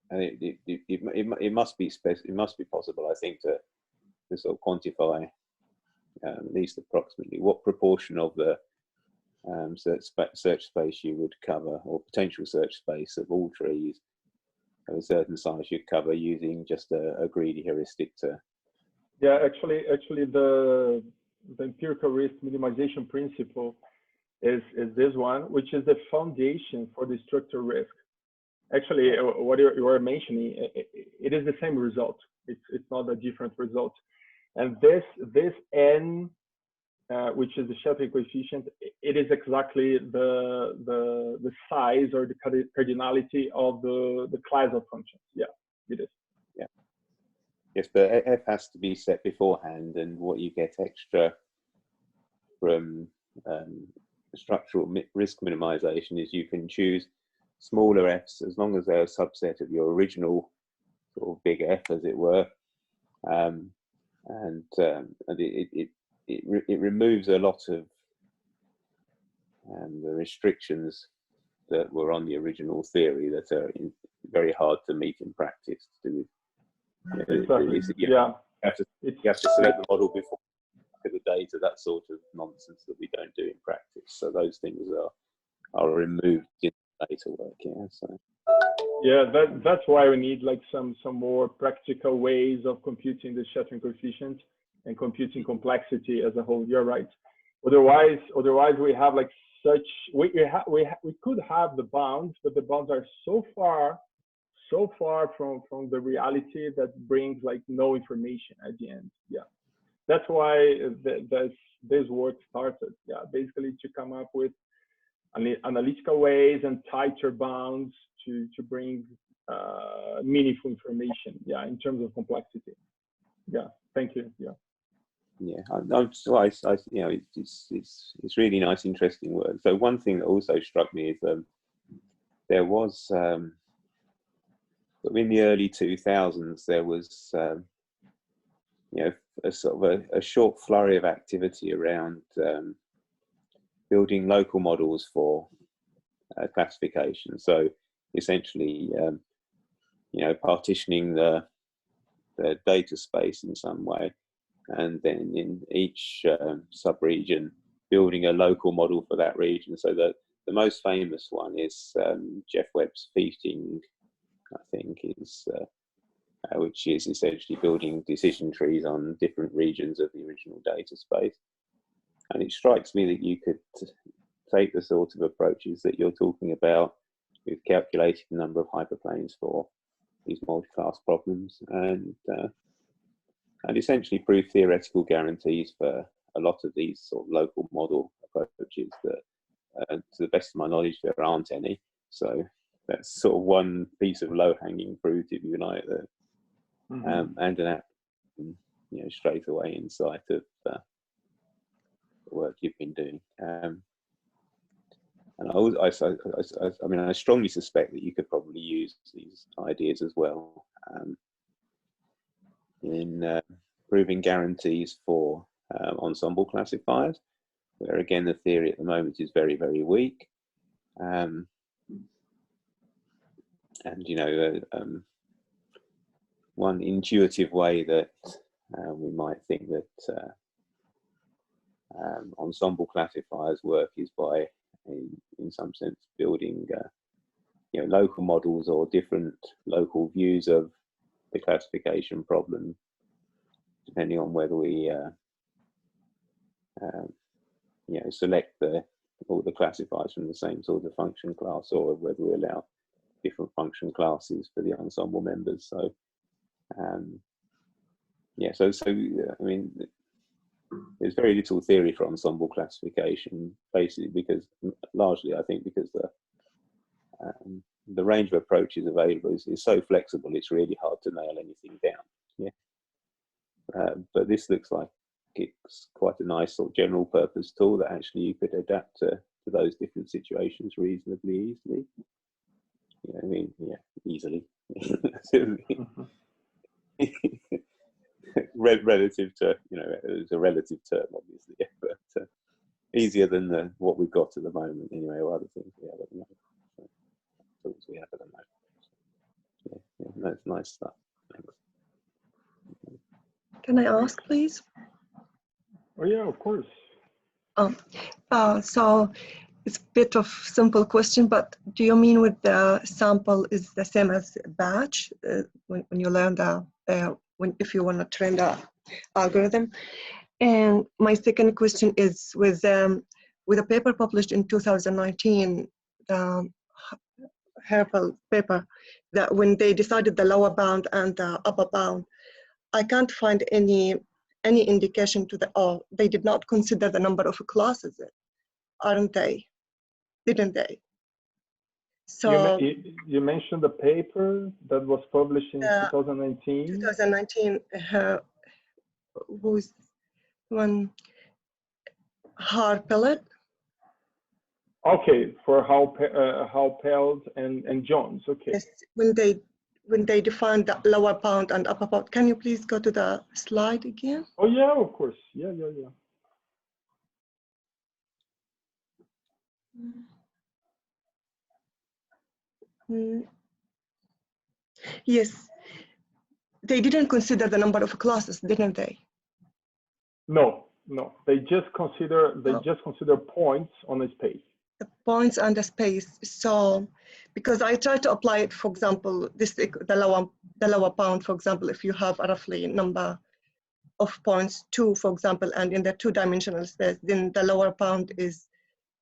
It must be possible, I think, to sort of quantify at least approximately what proportion of the search space you would cover, or potential search space of all trees of a certain size you'd cover using just a greedy heuristic to. Yeah, actually, the empirical risk minimization principle is this one, which is the foundation for the structural risk. Actually, what you are mentioning, it is the same result. It's not a different result. And this n, which is the shattering coefficient, it is exactly the size or the cardinality of the class of functions. Yeah, it is. Yeah. Yes, but f has to be set beforehand, and what you get extra from structural risk minimization is you can choose smaller f's as long as they're a subset of your original sort of big F, as it were, and it removes a lot of the restrictions that were on the original theory that are very hard to meet in practice. You have to select the model before the data, that sort of nonsense that we don't do in practice. So those things are removed in data work. Yeah. So. Yeah, that's why we need like some more practical ways of computing the shattering coefficient and computing complexity as a whole. You're right. Otherwise we have like such we could have the bounds, but the bounds are so far from the reality that brings like no information at the end. Yeah, that's why this work started. Yeah, basically to come up with analytical ways and tighter bounds to bring meaningful information. Yeah, in terms of complexity. Yeah, thank you. Yeah. Yeah, it's really nice, interesting work. So one thing that also struck me is there was in the early 2000s there was a sort of a short flurry of activity around building local models for classification. So essentially, partitioning the data space in some way, and then in each sub-region building a local model for that region. So that the most famous one is Jeff Webb's feeding, I think, is which is essentially building decision trees on different regions of the original data space. And it strikes me that you could take the sort of approaches that you're talking about. We've calculated the number of hyperplanes for these multi-class problems, and essentially prove theoretical guarantees for a lot of these sort of local model approaches that, to the best of my knowledge, there aren't any. So that's sort of one piece of low-hanging fruit, if you like, and an app, straight away in sight of the work you've been doing. And I strongly suspect that you could probably use these ideas as well in proving guarantees for ensemble classifiers, where again the theory at the moment is very, very weak. One intuitive way that we might think that ensemble classifiers work is by in some sense, building local models or different local views of the classification problem, depending on whether we select all the classifiers from the same sort of function class, or whether we allow different function classes for the ensemble members. So I mean, there's very little theory for ensemble classification, basically because largely I think because the range of approaches available is so flexible, it's really hard to nail anything down. But this looks like it's quite a nice sort of general purpose tool that actually you could adapt to those different situations reasonably easily. Easily. Relative to, it's a relative term, obviously, but easier than what we've got at the moment, anyway, or other things we have at the moment. Tools we have at the moment. That's nice stuff. Thanks. Can I ask, please? Oh yeah, of course. So it's a bit of simple question, but do you mean with the sample is the same as batch when you learn if you want to train the algorithm? And my second question is with a paper published in 2019, the Herpel paper, that when they decided the lower bound and the upper bound, I can't find any indication to they did not consider the number of classes, aren't they? Didn't they? So you mentioned the paper that was published in 2019. 2019. Who's one? Harpellet. Okay, for Halpelt and Jones. Okay. Yes, when they defined the lower bound and upper bound. Can you please go to the slide again? Oh yeah, of course. Yeah. Yes, they didn't consider the number of classes, didn't they? No. They just consider points on a space. The points and the space. So, because I try to apply it, for example, the lower bound, for example, if you have a roughly number of points 2, for example, and in the 2-dimensional space, then the lower bound is,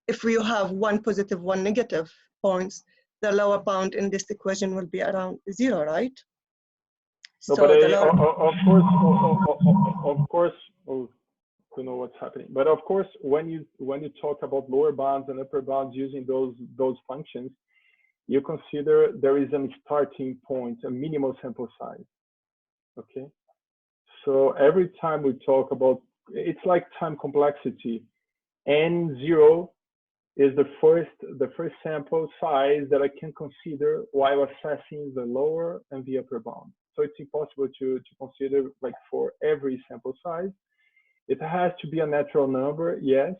if you have 1 positive, 1 negative points, the lower bound in this equation will be around 0, right? No, so but of course, to know what's happening. But of course, when you talk about lower bounds and upper bounds using those functions, you consider there is a starting point, a minimal sample size. Okay. So every time we talk about, it's like time complexity. N0 is the first sample size that I can consider while assessing the lower and the upper bound. So it's impossible to consider like for every sample size. It has to be a natural number, yes.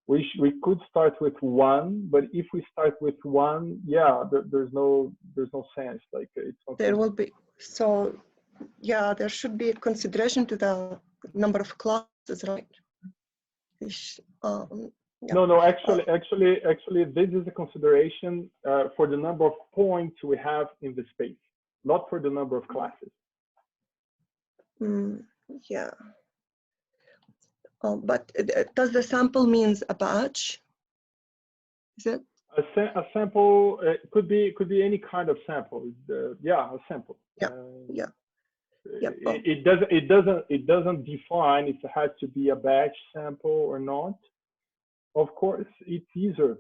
We could start with 1, but if we start with 1, yeah, there's no sense. Like it's not there will be, so yeah, there should be a consideration to the number of classes, right? Yeah. No, actually, this is a consideration for the number of points we have in the space, not for the number of classes. Yeah. But does the sample means a batch? Is it? A sample could be any kind of sample. Yeah, a sample. Yeah. It doesn't define if it has to be a batch sample or not. Of course, it's easier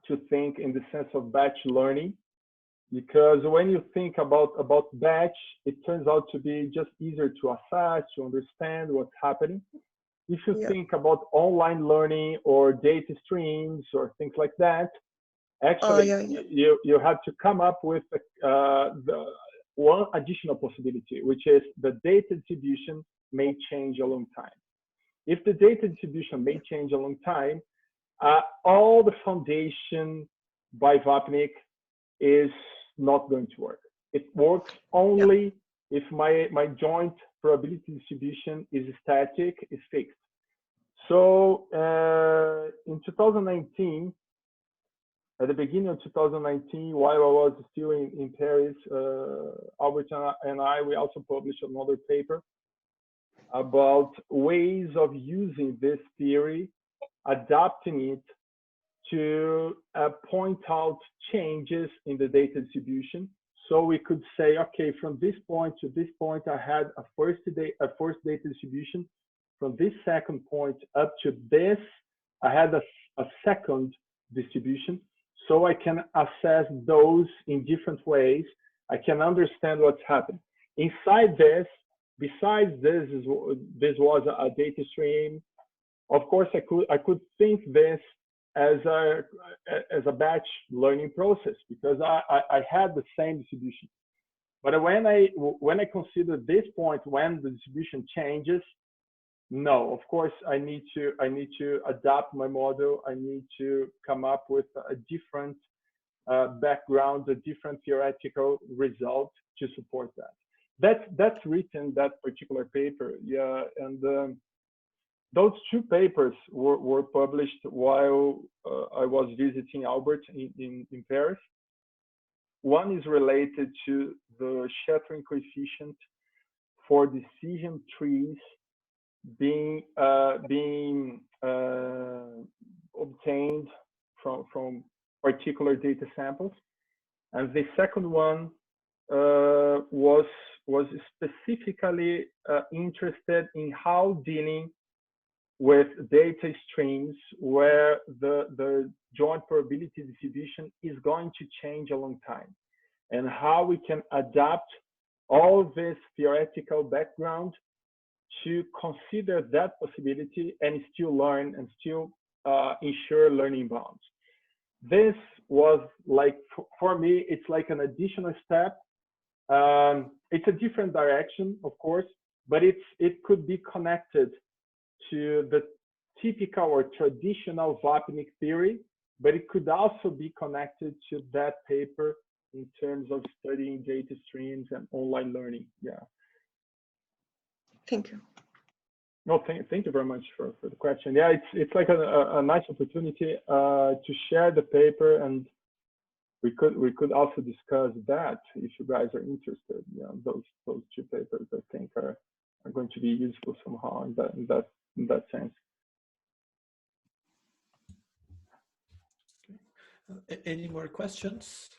to think in the sense of batch learning, because when you think about batch, it turns out to be just easier to assess, to understand what's happening. If you think about online learning or data streams or things like that, actually you have to come up with the one additional possibility, which is the data distribution may change along time. If the data distribution may change along time, all the foundation by Vapnik is not going to work. It works only if my joint probability distribution is static, is fixed. So in in 2019, at the beginning of 2019, while I was still in Paris, Albert and I, we also published another paper about ways of using this theory, adapting it to point out changes in the data distribution. So we could say, okay, from this point to this point, I had a first data distribution. From this second point up to this, I had a second distribution. So I can assess those in different ways. I can understand what's happening. Inside this, besides this, this was a data stream. Of course, I could think this as a batch learning process because I had the same distribution. But when I consider this point when the distribution changes, no, of course I need to adapt my model. I need to come up with a different background, a different theoretical result to support that. That's written that particular paper, yeah, and those two papers were published while I was visiting Albert in Paris. One is related to the shattering coefficient for decision trees being obtained from particular data samples, and the second one was specifically interested in how dealing with data streams where the joint probability distribution is going to change a long time, and how we can adapt all this theoretical background to consider that possibility and still learn and still ensure learning bounds. This was like, for me, it's like an additional step. It's a different direction, of course, but it could be connected to the typical or traditional Vapnik theory, but it could also be connected to that paper in terms of studying data streams and online learning. Yeah. Thank you. No, thank you very much for the question. Yeah, it's like a nice opportunity to share the paper, and we could also discuss that if you guys are interested. Yeah, those two papers I think are going to be useful somehow in that sense. Any more questions?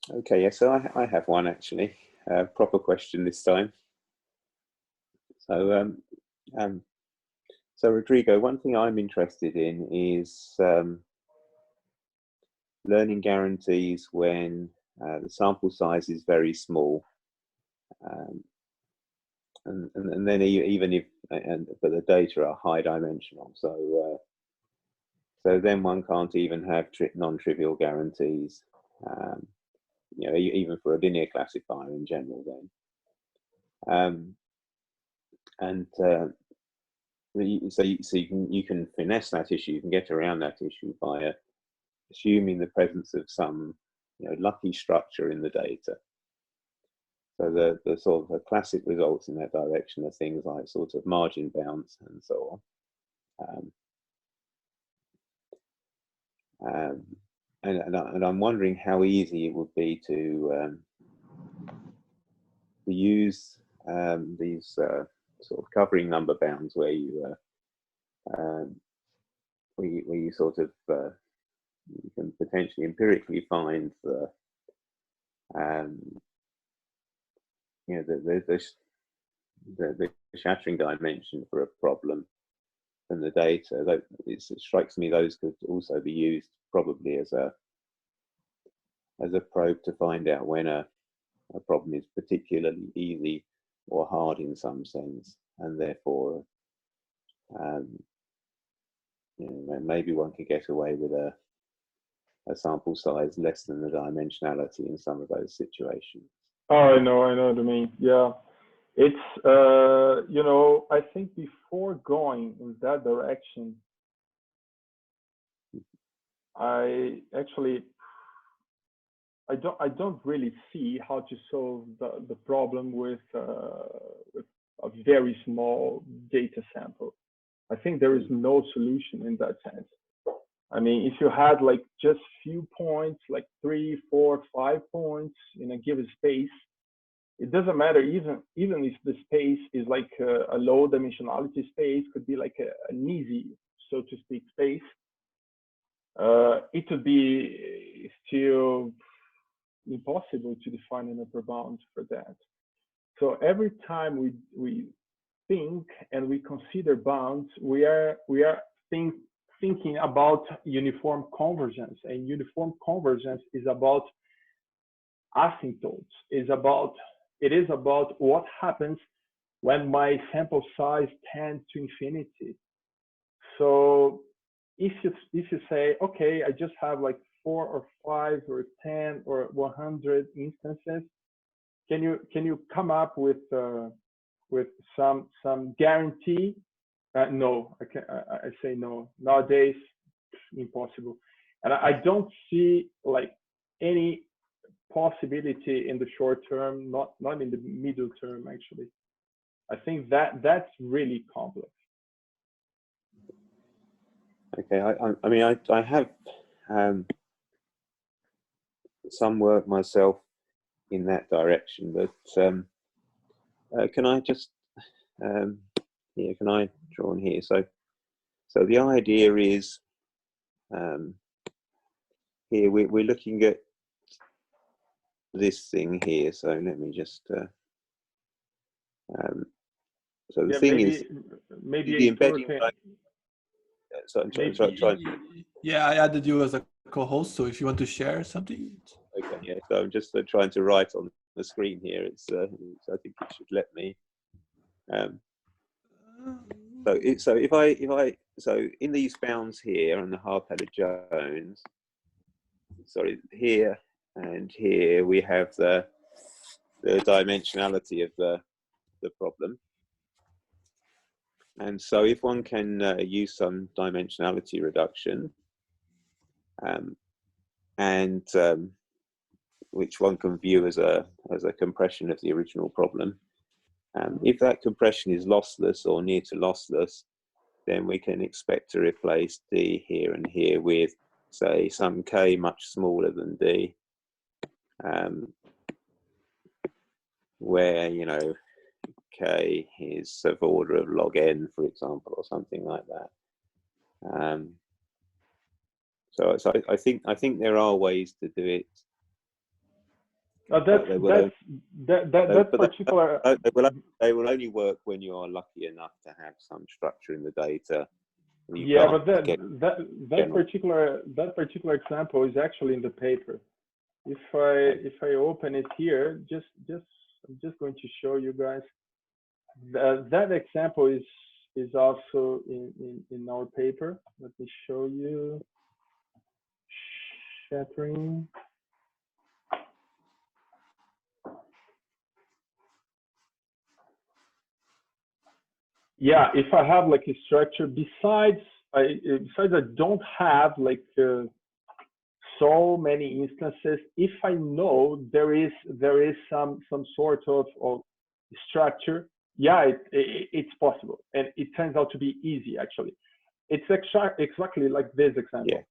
Okay, yeah, so I have one actually, proper question this time. So, so Rodrigo, one thing I'm interested in is learning guarantees when the sample size is very small, and then even if but the data are high dimensional, so so then one can't even have non-trivial guarantees. You know, even for a linear classifier in general then. So you can finesse that issue, you can get around that issue by assuming the presence of some, you know, lucky structure in the data. So the sort of the classic results in that direction are things like sort of margin bounds and so on. And I'm wondering how easy it would be to use these sort of covering number bounds where you sort of you can potentially empirically find the you know the shattering dimension for a problem from the data. It strikes me those could also be used probably as a probe to find out when a problem is particularly easy or hard in some sense, and therefore you know, maybe one could get away with a sample size less than the dimensionality in some of those situations. Oh, I know what you mean. Yeah, it's you know, I think before going in that direction, I don't really see how to solve the problem with very small data sample. I think there is no solution in that sense. I mean, if you had like just few points, like 3, 4, 5 points in a given space, it doesn't matter, even if the space is like a low dimensionality space, could be like an easy, so to speak, space. It would be still impossible to define an upper bound for that. So every time we think and we consider bounds, we are thinking about uniform convergence, and uniform convergence is about asymptotes. It is about what happens when my sample size tends to infinity. So if you say, okay, I just have like 4 or 5 or 10 or 100 instances, can you come up with some guarantee? No, I say no. Nowadays, impossible. And I don't see like any possibility in the short term, not in the middle term, actually. I think that's really complex. Okay, I mean, I have some work myself in that direction, but can I just here? Can I draw on here? So the idea is here we're looking at this thing here. So let me just so the thing is maybe the embedding. So I'm trying. Yeah, I added you as a co-host, so if you want to share something. Okay, yeah. So I'm just trying to write on the screen here. It's I think it should let me. So in these bounds here on the Harpel-Jones, sorry, here and here we have the dimensionality of the problem. And so if one can use some dimensionality reduction, and which one can view as a compression of the original problem, if that compression is lossless or near to lossless, then we can expect to replace D here and here with, say, some K much smaller than D, where, you know, K is of order of log n, for example, or something like that. So I think there are ways to do it. They will only work when you are lucky enough to have some structure in the data. Yeah, but that particular example is actually in the paper. If I open it here, I'm just going to show you guys that example is also in our paper. Let me show you. Shattering. Yeah, if I have like a structure, besides I don't have like so many instances, if I know there is some sort of structure, yeah, it's possible, and it turns out to be easy actually. It's exactly like this example. Yeah.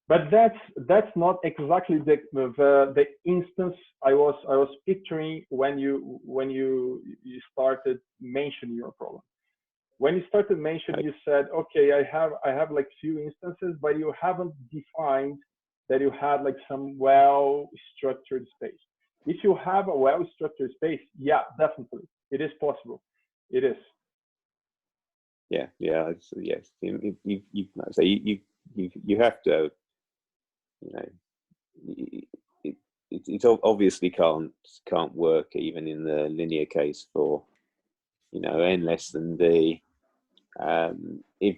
But that's not exactly the instance I was picturing when you started mentioning your problem. When you started mentioning, you said, okay, I have like few instances, but you haven't defined that you had like some well-structured space. If you have a well-structured space, yeah, definitely, it is possible. It is. Yeah. So yes, you have to. You know, it obviously can't work even in the linear case for, you know, n less than d. If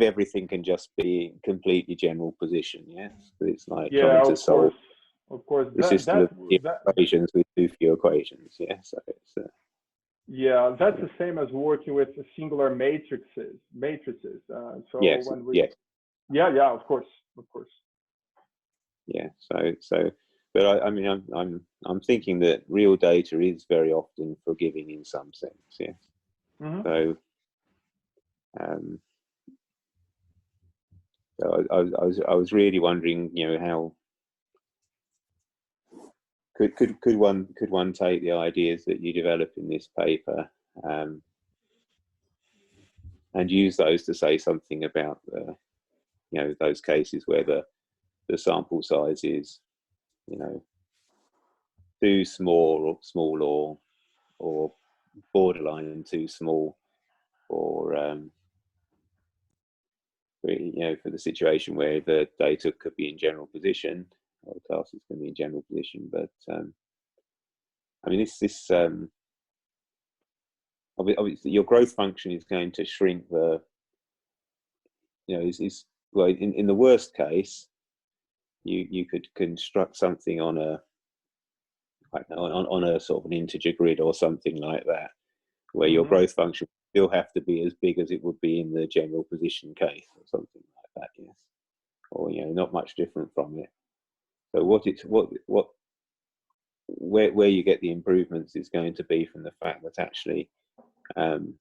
everything can just be completely general position, yes, but it's like trying to solve the system of equations with too few equations. Yeah, so it's. Yeah, that's the same as working with singular matrices. So yes, when we, yeah, of course. Yeah. So, but I mean, I'm thinking that real data is very often forgiving in some sense. Yes. Mm-hmm. So, I was really wondering, you know, how could one take the ideas that you develop in this paper and use those to say something about the, you know, those cases where the sample size is, you know, too small or borderline too small, or you know, for the situation where the data could be in general position, or the classes can be in general position. But I mean, this obviously your growth function is going to shrink the, you know, is well, in the worst case, you could construct something on a, I don't know, on a sort of an integer grid or something like that, where your growth function still have to be as big as it would be in the general position case or something like that. Yes, or, you know, not much different from it. So where you get the improvements is going to be from the fact that actually, you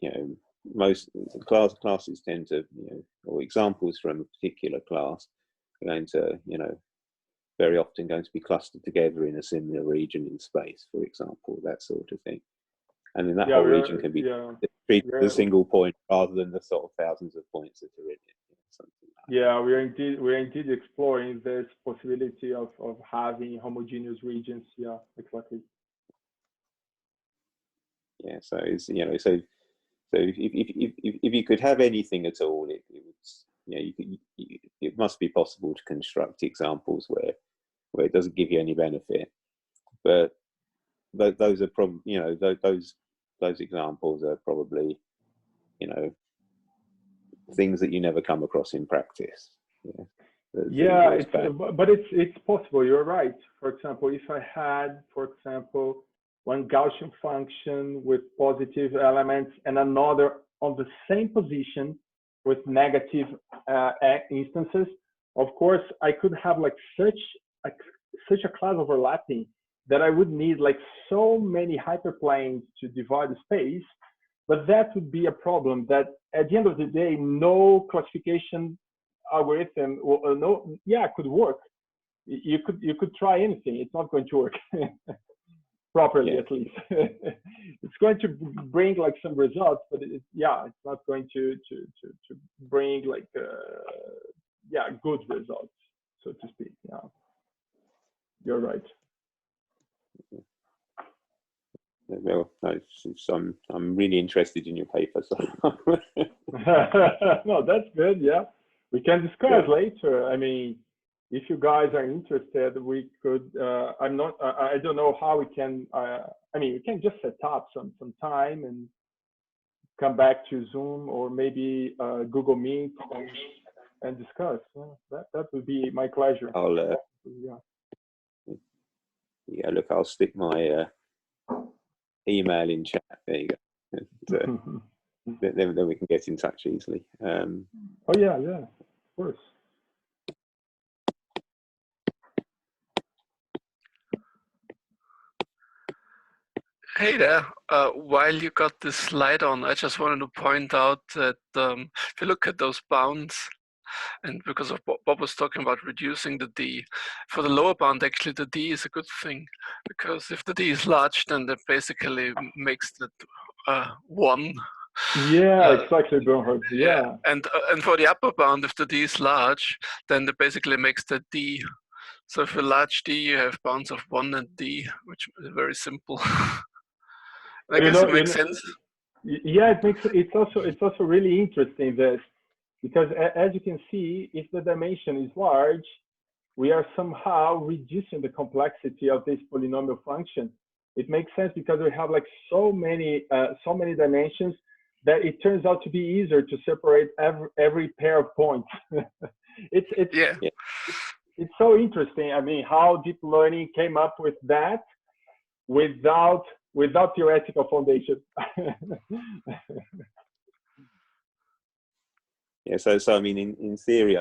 know, most classes tend to, you know, or examples from a particular class are going to, you know, very often going to be clustered together in a similar region in space, for example, that sort of thing. And then that whole region can be treated as a single point rather than the sort of thousands of points that are in it. Something like yeah, we're indeed exploring this possibility of having homogeneous regions. Yeah, exactly. Yeah, so it's, you know, so if you could have anything at all, it would, you know, it must be possible to construct examples where it doesn't give you any benefit, but those are probably, you know, those examples are probably, you know, things that you never come across in practice. Yeah, but it's possible. You're right. For example, if I had, for example, one Gaussian function with positive elements and another on the same position with negative instances, of course, I could have like such a class overlapping that I would need like so many hyperplanes to divide the space. But that would be a problem that at the end of the day, no classification algorithm could work. You could try anything. It's not going to work properly, at least. It's going to bring like some results, but it's not going to bring like good results, so to speak. Yeah, you're right. Well, I'm really interested in your paper. So. No, that's good. Yeah, we can discuss later. I mean, if you guys are interested, we could. I don't know how we can. I mean, we can just set up some time and come back to Zoom or maybe Google Meet and discuss. Yeah, that would be my pleasure. Look, I'll stick my email in chat. There you go. Then we can get in touch easily. Oh yeah, of course. Hey there. While you got this slide on, I just wanted to point out that if you look at those bounds, and because of what Bob was talking about reducing the D, for the lower bound, actually the D is a good thing, because if the D is large, then that basically makes that 1. Yeah, exactly, Bernhard. Yeah. And for the upper bound, if the D is large, then that basically makes that D. So for large D, you have bounds of 1 and D, which is very simple. I guess it makes sense. Yeah, it makes. It's also really interesting that, because as you can see, if the dimension is large, we are somehow reducing the complexity of this polynomial function. It makes sense because we have like so many dimensions that it turns out to be easier to separate every pair of points. It's so interesting. I mean, how deep learning came up with that without theoretical foundation. So I mean, in theory,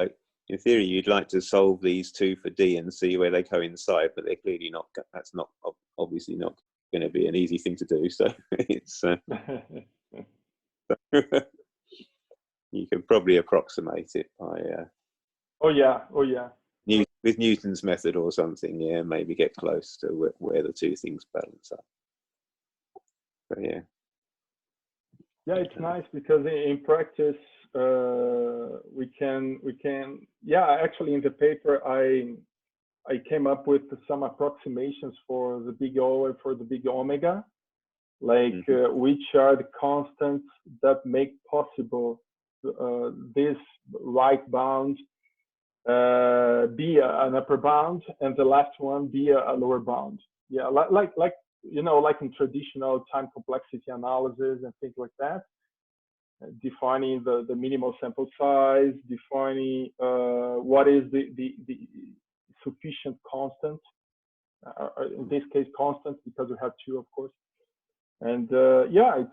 in theory, you'd like to solve these two for D and see where they coincide, but they're clearly not. That's not obviously not going to be an easy thing to do. So it's you can probably approximate it by oh yeah. With Newton's method or something. Yeah, maybe get close to where the two things balance up. But yeah. Yeah, it's nice because in practice we can actually in the paper I came up with some approximations for the big O and for the big omega, like which are the constants that make possible this right bound be an upper bound and the left one be a lower bound. Yeah, like you know, like in traditional time complexity analysis and things like that, defining the minimal sample size, defining what is the sufficient constant, in this case constant because we have two, of course, and yeah,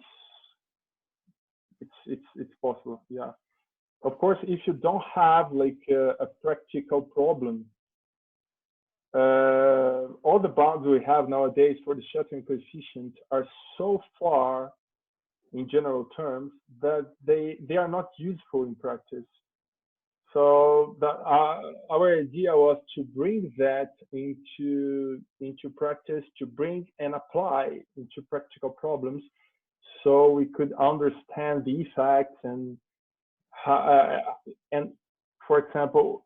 it's possible. Yeah, of course, if you don't have like a practical problem, all the bounds we have nowadays for the shattering coefficient are so far in general terms that they are not useful in practice. So our idea was to bring that into practice, to bring and apply into practical problems, so we could understand the effects and for example,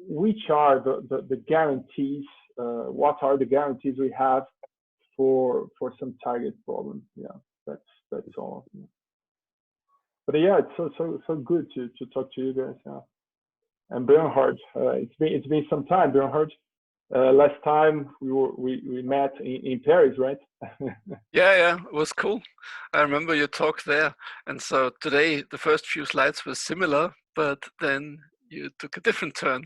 which are the guarantees, what are the guarantees we have for some target problem. Yeah, that's all. Yeah. But yeah, it's so good to talk to you guys. Yeah. And Bernhard, it's been some time, Bernhard. Last time we met in Paris, right? Yeah, it was cool. I remember your talk there. And so today the first few slides were similar, but then you took a different turn.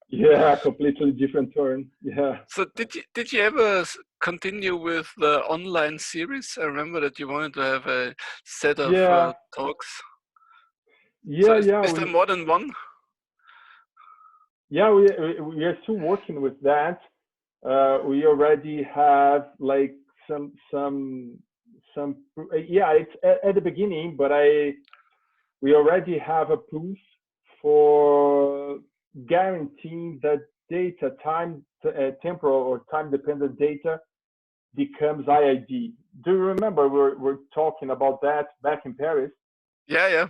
Yeah, completely different turn. Yeah. So did you ever continue with the online series? I remember that you wanted to have a set of talks. Yeah, so is there more than one? Yeah, we are still working with that. We already have like some yeah, it's at the beginning, but we already have a proof for guaranteeing that data temporal or time dependent data becomes IID. Do you remember we're talking about that back in Paris? Yeah.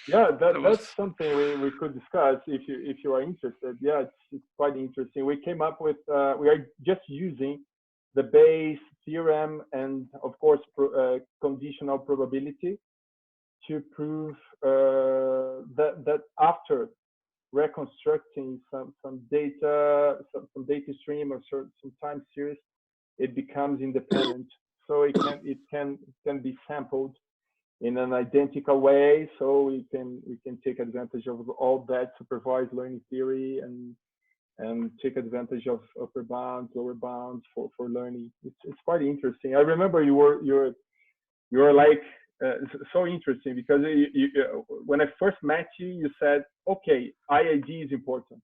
Yeah, that's something we could discuss if you are interested. Yeah, it's quite interesting. We came up with we are just using the Bayes theorem and of course conditional probability to prove that after reconstructing some data stream or some time series, it becomes independent. So it can be sampled in an identical way, so we can take advantage of all that supervised learning theory and take advantage of upper bounds, lower bounds for learning. It's quite interesting. I remember you were like so interesting because when I first met you, you said, okay, IID is important,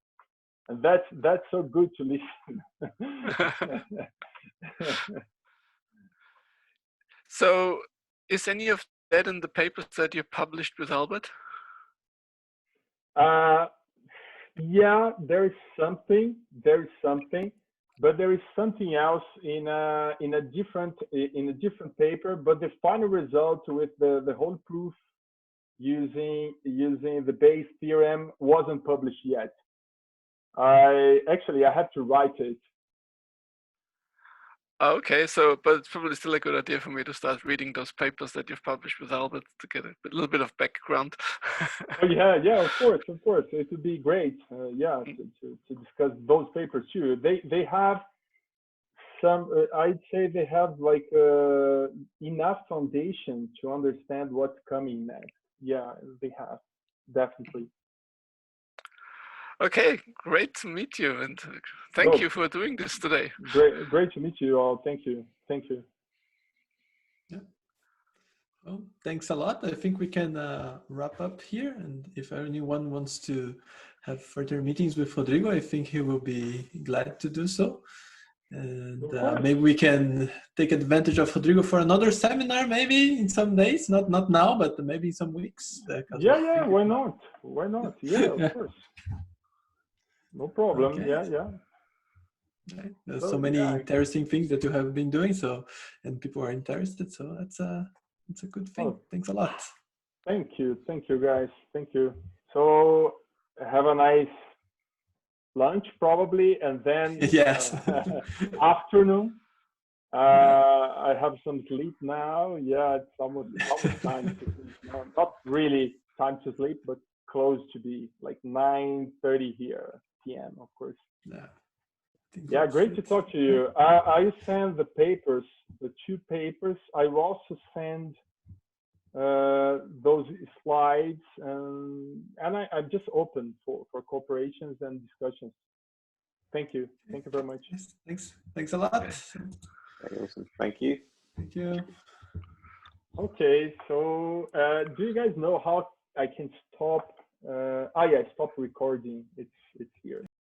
and that's so good to listen. So is any of that in the papers that you published with Albert? Yeah, there is something, but there is something else in a different paper. But the final result with the whole proof using the Bayes theorem wasn't published yet. I have to write it. Okay, so but it's probably still a good idea for me to start reading those papers that you've published with Albert to get a little bit of background. Oh yeah, of course, it would be great. Yeah, to discuss those papers too. They have some. I'd say they have like enough foundation to understand what's coming next. Yeah, they have definitely. Okay, great to meet you, and thank you for doing this today. Great to meet you all. Thank you. Yeah. Well, thanks a lot. I think we can wrap up here. And if anyone wants to have further meetings with Rodrigo, I think he will be glad to do so. And maybe we can take advantage of Rodrigo for another seminar, maybe in some days, not now, but maybe in some weeks. Yeah, why not? Why not? Yeah, of course. No problem. Okay. Yeah. Right. There's so many interesting things that you have been doing, and people are interested, so it's a good thing. Oh, thanks a lot. Thank you guys. Thank you. So have a nice lunch probably, and then yes. afternoon. I have some sleep now. Yeah, it's almost time to sleep. No, not really time to sleep, but close to be like 9:30 here p.m. of course. Yeah, great to talk to you. I send the papers, the 2 papers. I will also send those slides, and I'm just open for cooperations and discussions. Thank you very much. Yes, thanks a lot. Very awesome. Thank you. Thank you. Okay, so do you guys know how I can stop? Yeah, stop recording. It's here.